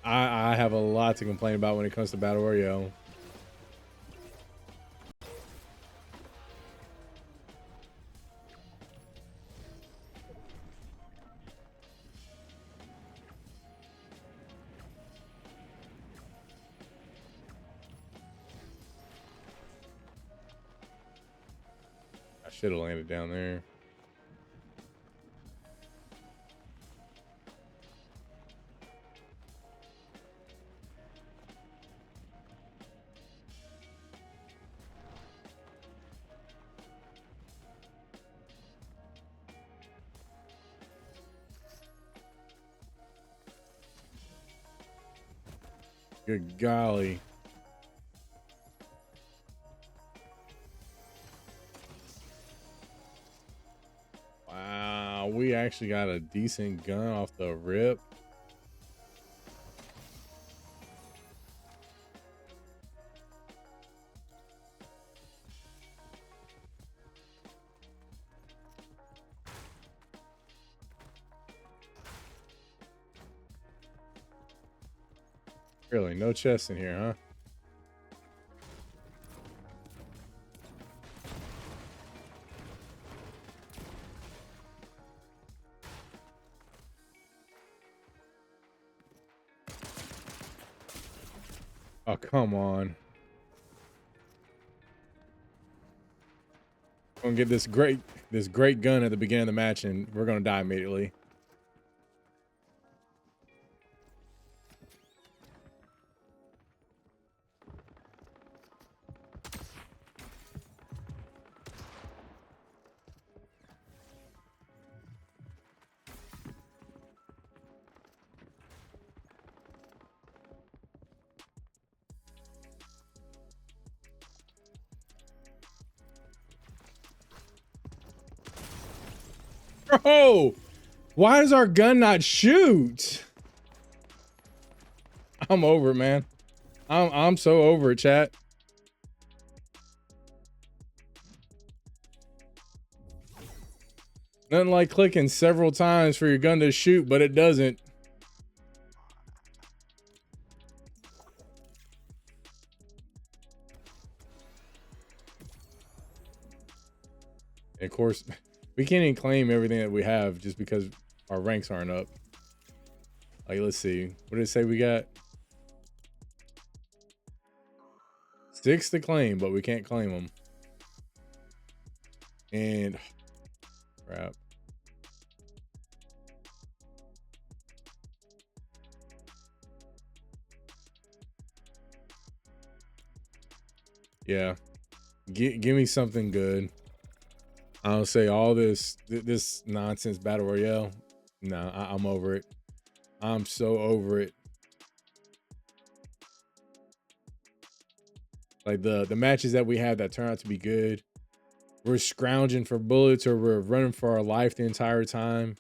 I have a lot to complain about when it comes to Battle Royale. I should have landed down there. Good golly. Wow, we actually got a decent gun off the rip. Really, no chest in here, huh? Oh, come on. Gonna get this great gun at the beginning of the match, and we're gonna die immediately. Bro, why does our gun not shoot? I'm over it, man. I'm so over it, chat. Nothing like clicking several times for your gun to shoot, but it doesn't. And of course, we can't even claim everything that we have just because our ranks aren't up. Like, let's see. What did it say we got? 6 to claim, but we can't claim them. And crap. Yeah. Give me something good. I don't say all this nonsense battle royale. No, I'm over it. I'm so over it. Like the matches that we have that turn out to be good, we're scrounging for bullets or we're running for our life the entire time.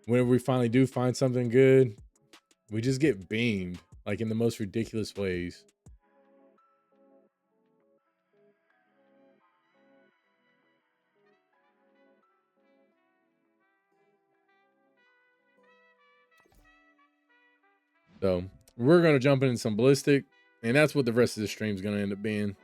Whenever we finally do find something good, we just get beamed, like in the most ridiculous ways. So we're gonna jump into some ballistic, and that's what the rest of the stream is gonna end up being.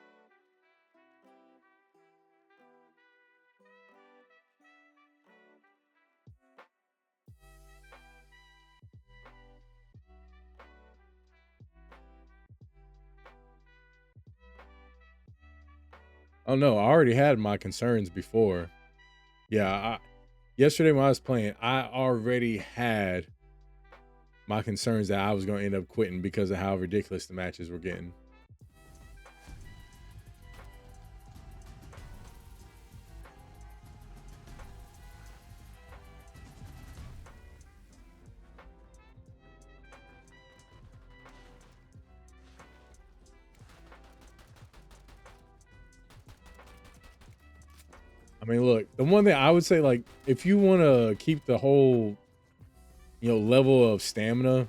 Oh no, I already had my concerns before. Yeah, yesterday when I was playing, I already had my concerns that I was going to end up quitting because of how ridiculous the matches were getting. I mean, look, the one thing I would say, like, if you want to keep the whole, level of stamina,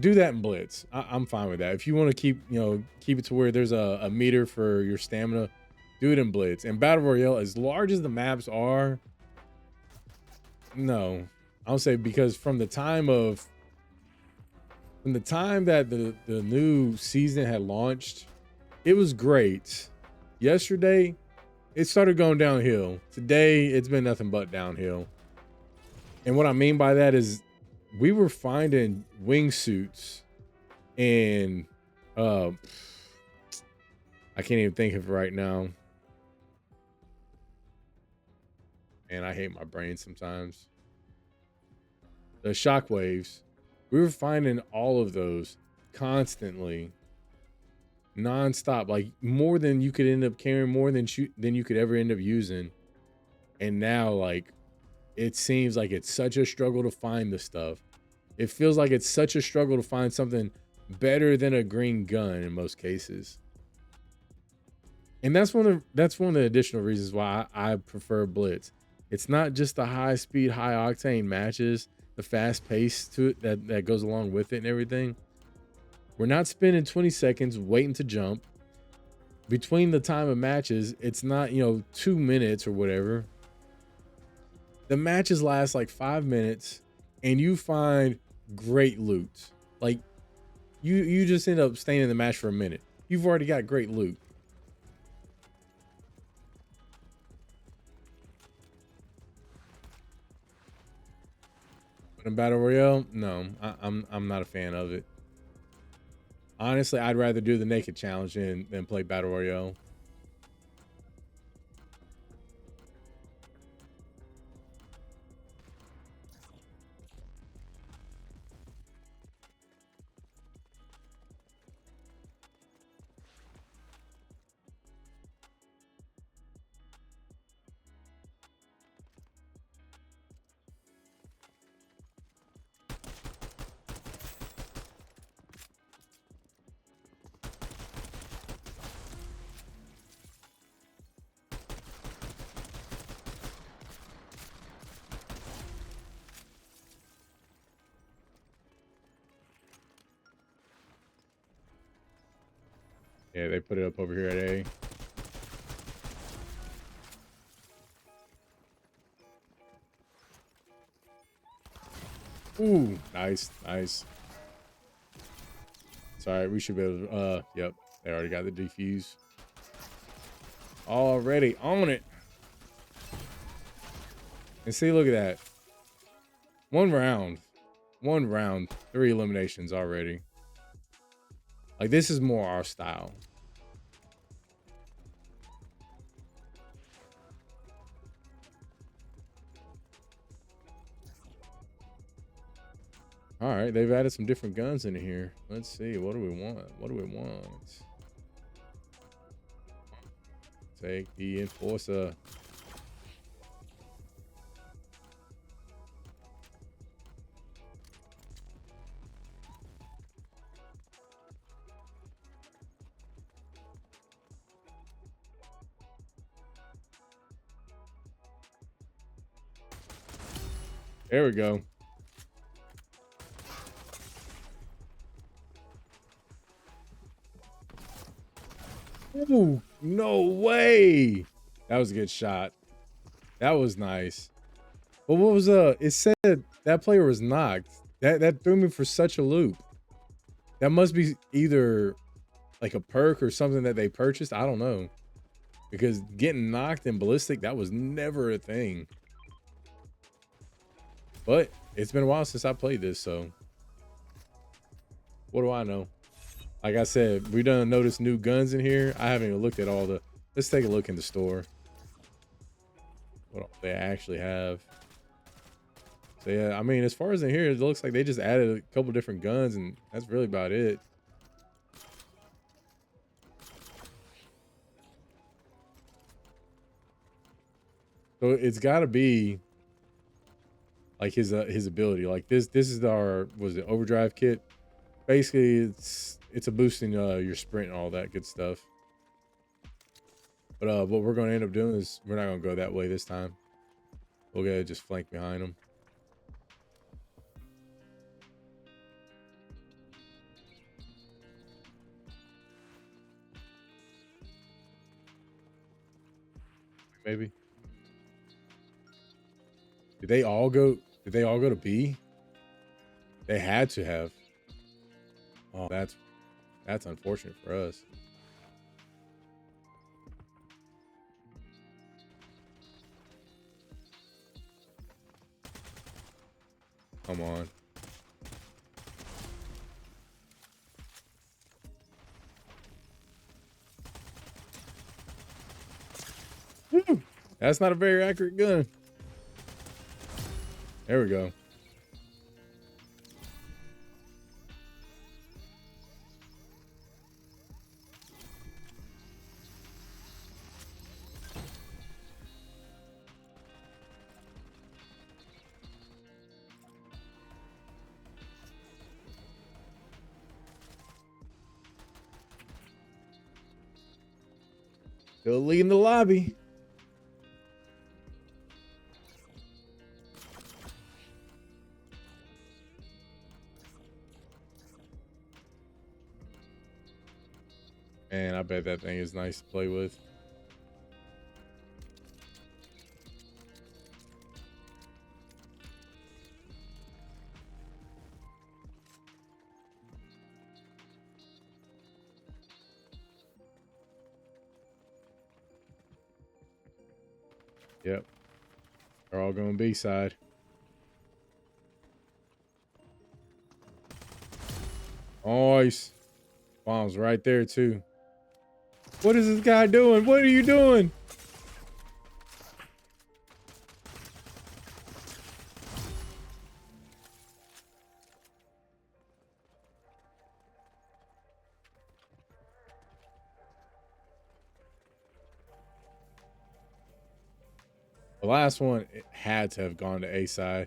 do that in Blitz. I'm fine with that. If you want to keep it to where there's a meter for your stamina, do it in Blitz. And Battle Royale, as large as the maps are, no, I'll say, because from the time that the new season had launched, it was great. Yesterday, it started going downhill. Today, it's been nothing but downhill. And what I mean by that is we were finding wingsuits and I can't even think of it right now. And I hate my brain sometimes. The shockwaves. We were finding all of those constantly, nonstop, like more than you could end up carrying, more than you could ever end up using. And now, like, it seems like it's such a struggle to find the stuff. It feels like it's such a struggle to find something better than a green gun in most cases. And that's one of the additional reasons why I prefer Blitz. It's not just the high speed, high octane matches, the fast pace to it that goes along with it and everything. We're not spending 20 seconds waiting to jump. Between the time of matches, it's not, 2 minutes or whatever. The matches last like 5 minutes and you find great loot. Like you just end up staying in the match for a minute. You've already got great loot. But in Battle Royale, no, I'm not a fan of it. Honestly, I'd rather do the naked challenge than play Battle Royale. Yeah, they put it up over here at A. Ooh, nice, nice. Sorry, we should be able to, yep, they already got the defuse. Already on it. And see, look at that. One round, 3 eliminations already. Like, this is more our style. All right, they've added some different guns in here. Let's see, what do we want? What do we want? Take the Enforcer. There we go. Ooh, no way. That was a good shot. That was nice. But what was it said that player was knocked. That threw me for such a loop. That must be either like a perk or something that they purchased. I don't know. Because getting knocked in ballistic, that was never a thing. But it's been a while since I played this, so what do I know? Like I said, we done noticed new guns in here. I haven't even looked at all the. Let's take a look in the store. What all they actually have. So yeah, I mean, as far as in here, it looks like they just added a couple different guns, and that's really about it. So it's got to be like his ability. Like this is our, was it overdrive kit? Basically, it's a boosting your sprint and all that good stuff. But what we're gonna end up doing is we're not gonna go that way this time. We'll go just flank behind them. Maybe. Did they all go to B? They had to have. Oh, that's unfortunate for us. Come on. Woo! That's not a very accurate gun. There we go. Still leading the lobby. Man, I bet that thing is nice to play with. Yep. They're all going B-side. Nice. Bombs right there, too. What is this guy doing? What are you doing? The last one, it had to have gone to A side.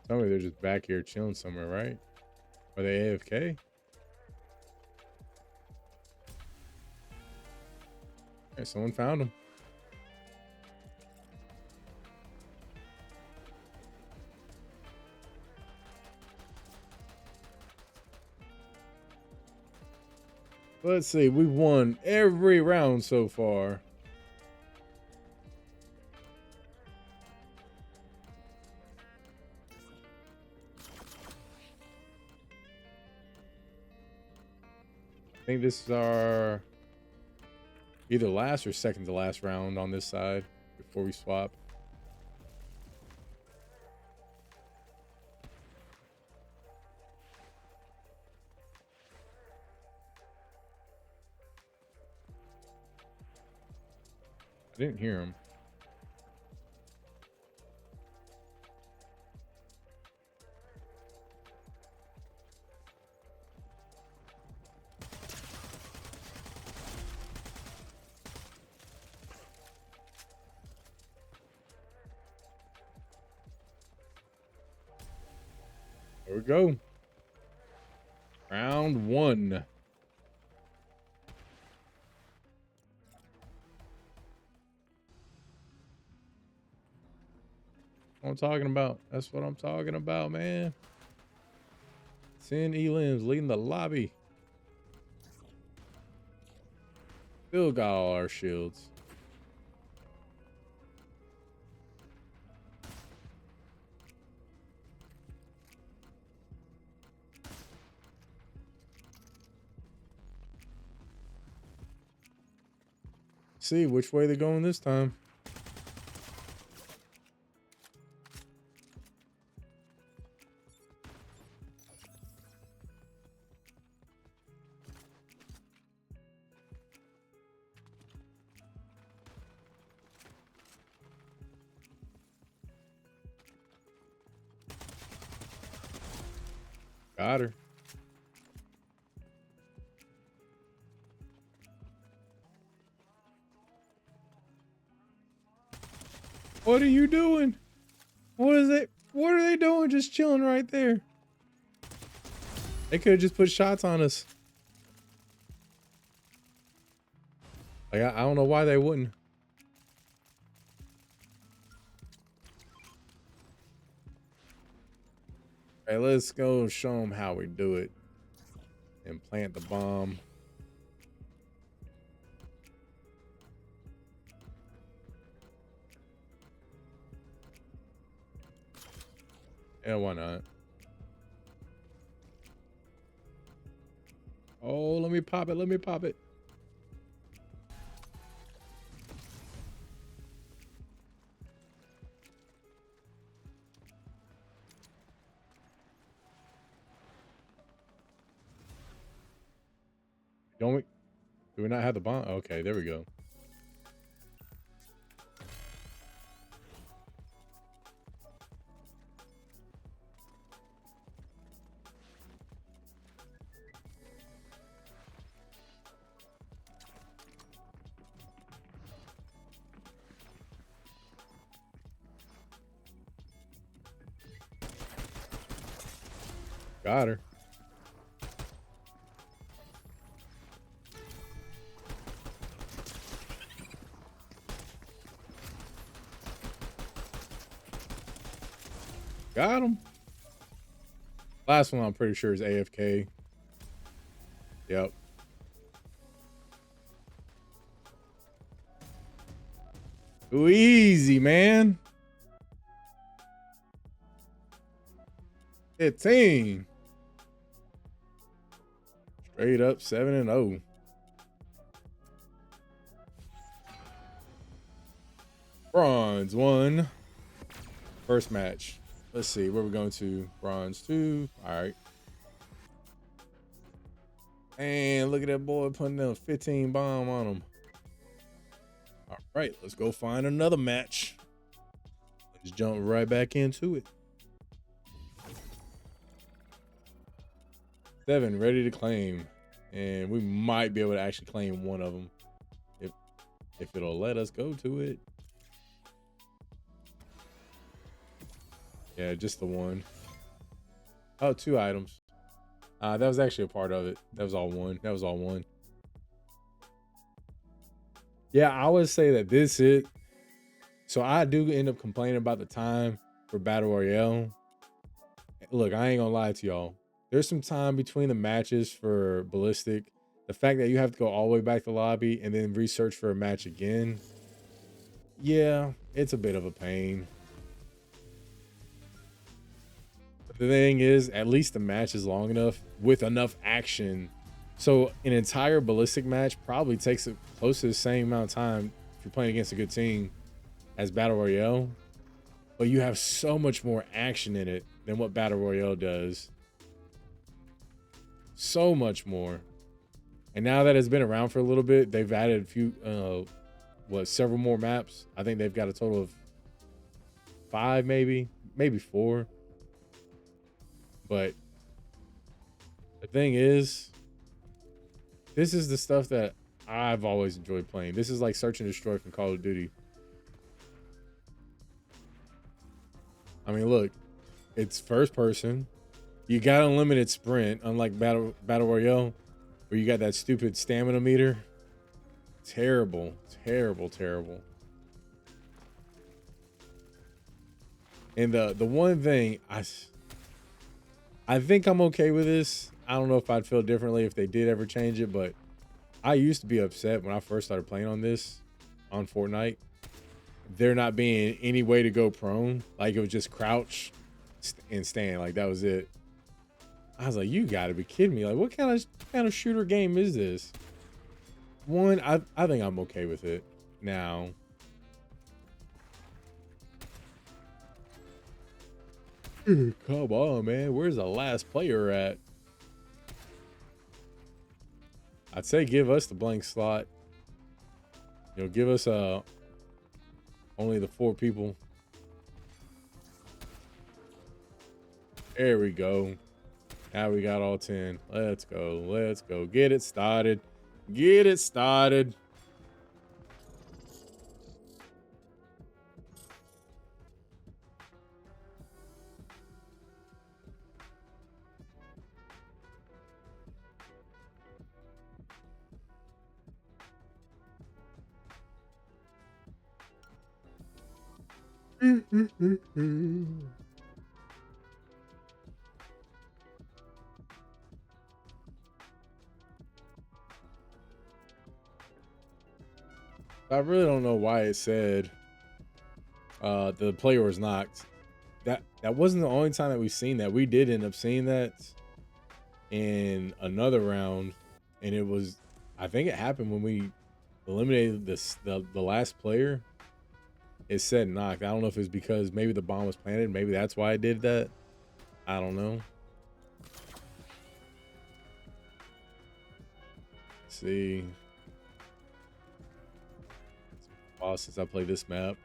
Tell me they're just back here chilling somewhere, right? Are they AFK? Okay, someone found them. Let's see. We've won every round so far. I think this is our either last or second to last round on this side before we swap. I didn't hear him. There we go. Round one. What I'm talking about. That's what I'm talking about, man. Sin Elims leading the lobby. Still got all our shields. See which way they're going this time. Got her. What are you doing? What is it? What are they doing? Just chilling right there. They could have just put shots on us. Like, I don't know why they wouldn't. Hey, let's go show them how we do it. And plant the bomb. Yeah, why not? Oh, let me pop it. Let me pop it. Don't we? Do we not have the bomb? Okay, there we go. Got her. Got him. Last one I'm pretty sure is AFK. Yep. Ooh, easy, man. 15. Straight up 7-0. Bronze 1. First match. Let's see where we're going to. Bronze 2. All right. And look at that boy putting a 15 bomb on him. All right, let's go find another match. Let's jump right back into it. 7 ready to claim. And we might be able to actually claim one of them if it'll let us go to it. Yeah, just the one. Oh, 2 items. That was actually a part of it. That was all one. That was all one. Yeah, I would say that this it. So I do end up complaining about the time for Battle Royale. Look, I ain't gonna lie to y'all. There's some time between the matches for Ballistic. The fact that you have to go all the way back to the lobby and then research for a match again. Yeah, it's a bit of a pain. But the thing is, at least the match is long enough with enough action. So an entire Ballistic match probably takes close to the same amount of time if you're playing against a good team as Battle Royale. But you have so much more action in it than what Battle Royale does. So much more. And now that it's been around for a little bit, they've added a few, several more maps. I think they've got a total of 5, maybe 4. But the thing is, this is the stuff that I've always enjoyed playing. This is like Search and Destroy from Call of Duty. I mean, look, it's first person. You got unlimited sprint, unlike Battle Royale, where you got that stupid stamina meter. Terrible, terrible, terrible. And the one thing I think I'm okay with this. I don't know if I'd feel differently if they did ever change it, but I used to be upset when I first started playing on this, on Fortnite. There not being any way to go prone. Like, it was just crouch and stand. Like, that was it. I was like, you gotta be kidding me. Like, what kind of shooter game is this? One, I think I'm okay with it now. Come on, man. Where's the last player at? I'd say give us the blank slot. You know, give us only the 4 people. There we go. Now we got all 10. Let's go. Let's go. Get it started. Get it started. I really don't know why it said the player was knocked. That wasn't the only time that we've seen that. We did end up seeing that in another round, and it was, I think it happened when we eliminated the last player. It said knocked. I don't know if it's because maybe the bomb was planted. Maybe that's why I did that. I don't know. Let's see. It's been a while since I played this map.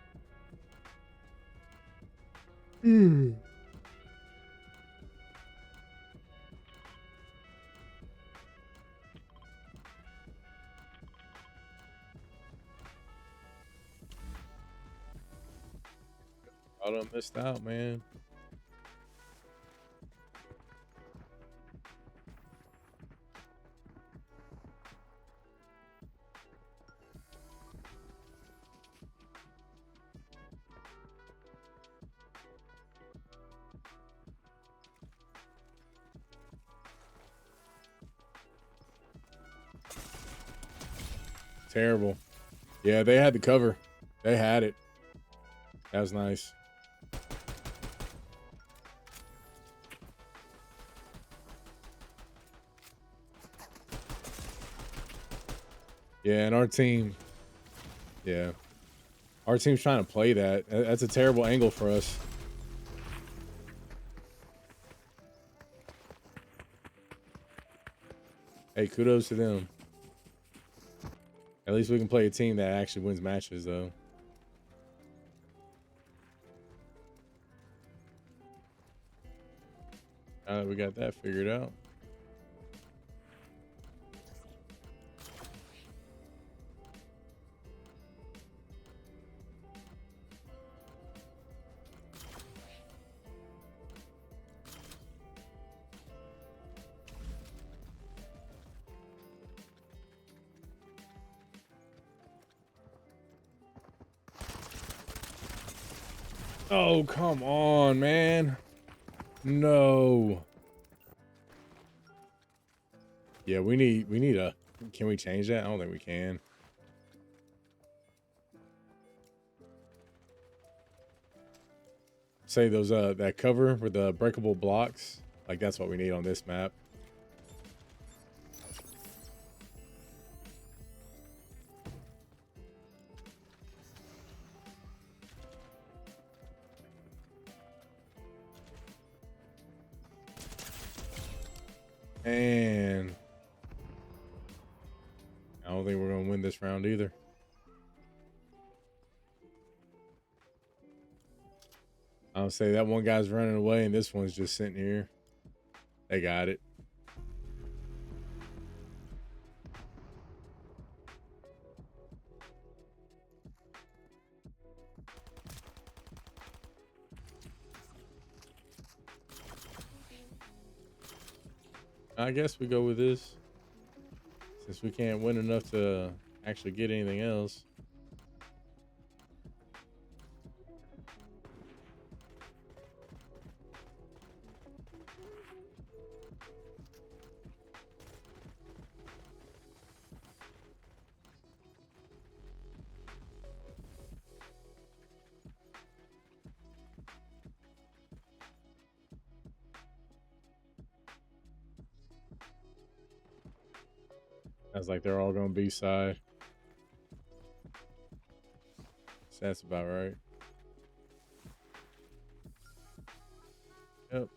I done missed out, man. Terrible. Yeah, they had the cover. They had it. That was nice. Yeah, and our team, yeah, our team's trying to play that. That's a terrible angle for us. Hey, kudos to them. At least we can play a team that actually wins matches, though. Now that we got that figured out. Oh, come on, man. No. Yeah, we need a, can we change that? I don't think we can. Say those that cover with the breakable blocks, like that's what we need on this map. And I don't think we're gonna win this round either. I'll say that one guy's running away and this one's just sitting here. They got it. I guess we go with this since we can't win enough to actually get anything else. Sounds like they're all going to B-side. So that's about right. Yep.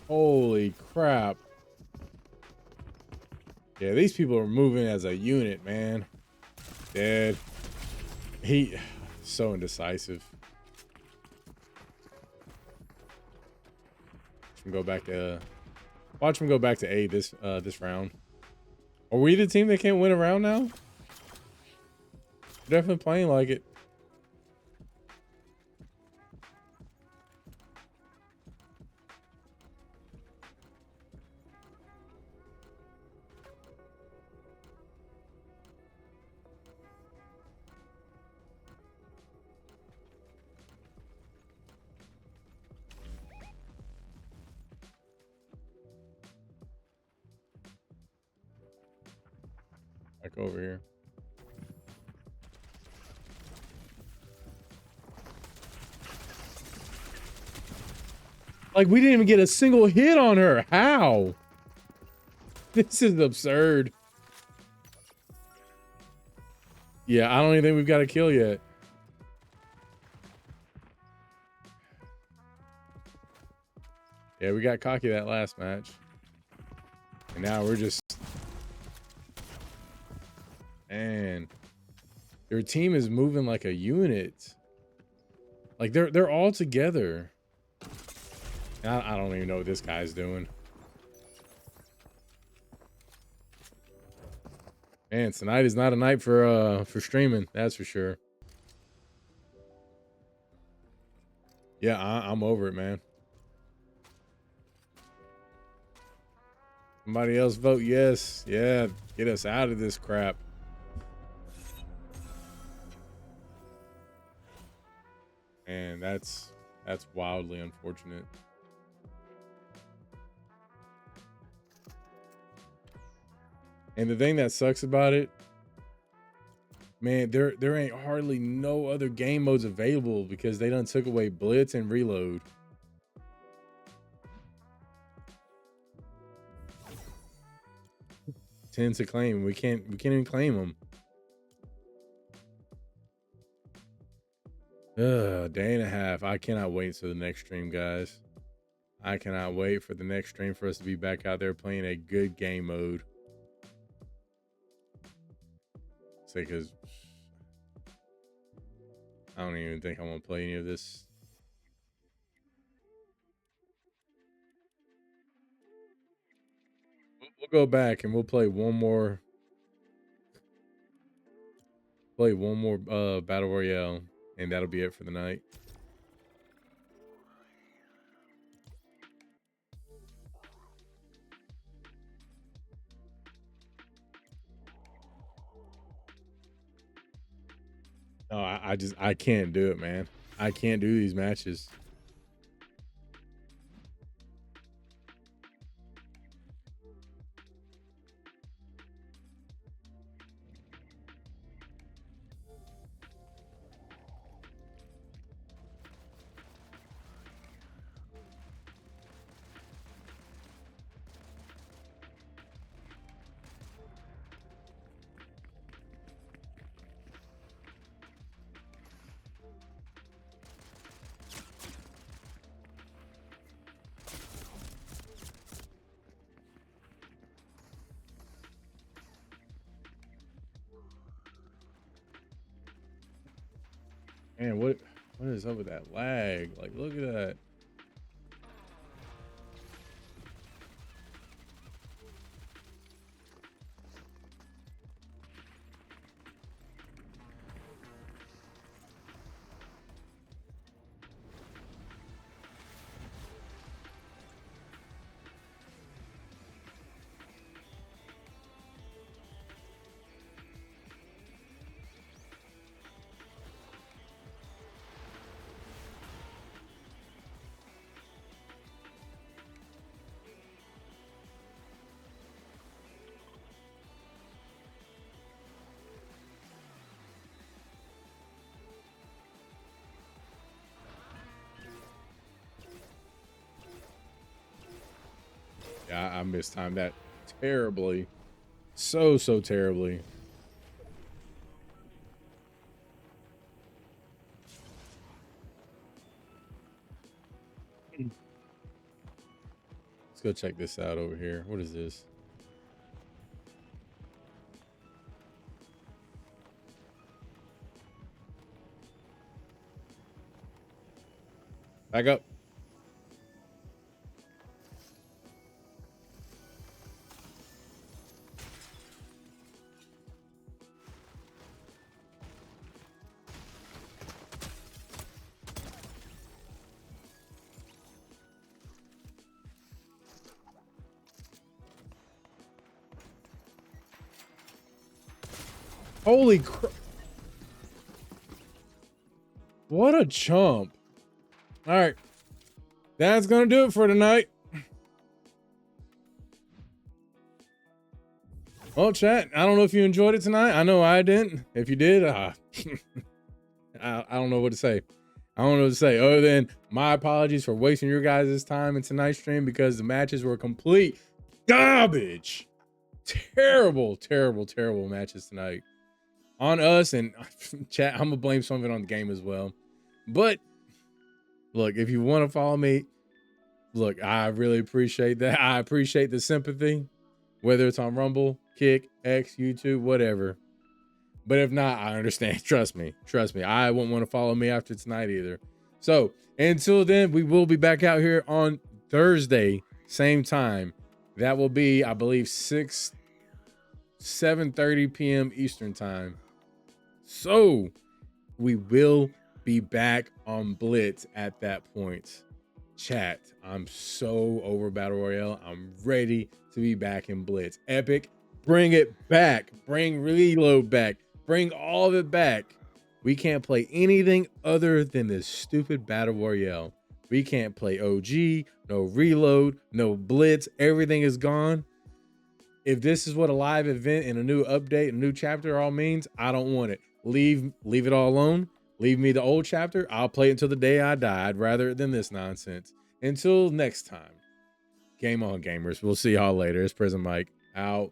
Holy crap. Yeah, these people are moving as a unit, man. Dead. He so indecisive. Go back to watch him go back to A this round. Are we the team that can't win a round now? Definitely playing like it. Back over here. Like, we didn't even get a single hit on her. How? This is absurd. Yeah, I don't even think we've got a kill yet. Yeah, we got cocky that last match. And now we're just... Man. Their team is moving like a unit. Like, they're all together. I don't even know what this guy's doing. Man, tonight is not a night for streaming, that's for sure. Yeah, I'm over it, man. Somebody else vote yes. Yeah, get us out of this crap. And that's wildly unfortunate. And the thing that sucks about it, man, there ain't hardly no other game modes available because they done took away blitz and reload. Tends to claim we can't even claim them. Day and a half. I cannot wait for the next stream, guys. I cannot wait for the next stream for us to be back out there playing a good game mode. Say, because I don't even think I want to play any of this. We'll go back and we'll play one more. Battle Royale, and that'll be it for the night. No, I can't do it, man. I can't do these matches. Man, what is up with that lag? Like, look at that. Yeah, I mistimed that terribly. So terribly. Let's go check this out over here. What is this? Back up. Holy crap. What a chump. All right. That's going to do it for tonight. Well, chat, I don't know if you enjoyed it tonight. I know I didn't. If you did, I don't know what to say. I don't know what to say other than my apologies for wasting your guys' time in tonight's stream because the matches were complete garbage. Terrible, terrible, terrible matches tonight. On us and chat, I'm gonna blame some of it on the game as well. But look, if you want to follow me, look, I really appreciate that. I appreciate the sympathy, whether it's on Rumble, Kick, X, YouTube, whatever. But if not, I understand. Trust me. I wouldn't want to follow me after tonight either. So until then, we will be back out here on Thursday, same time. That will be, I believe, 7:30 p.m. Eastern time. So we will be back on Blitz at that point. Chat, I'm so over Battle Royale. I'm ready to be back in Blitz. Epic, bring it back. Bring Reload back. Bring all of it back. We can't play anything other than this stupid Battle Royale. We can't play OG, no Reload, no Blitz. Everything is gone. If this is what a live event and a new update, a new chapter all means, I don't want it. Leave it all alone. Leave me the old chapter. I'll play it until the day I die. I'd rather it than this nonsense. Until next time. Game on, gamers. We'll see y'all later. It's Prison Mike. Out.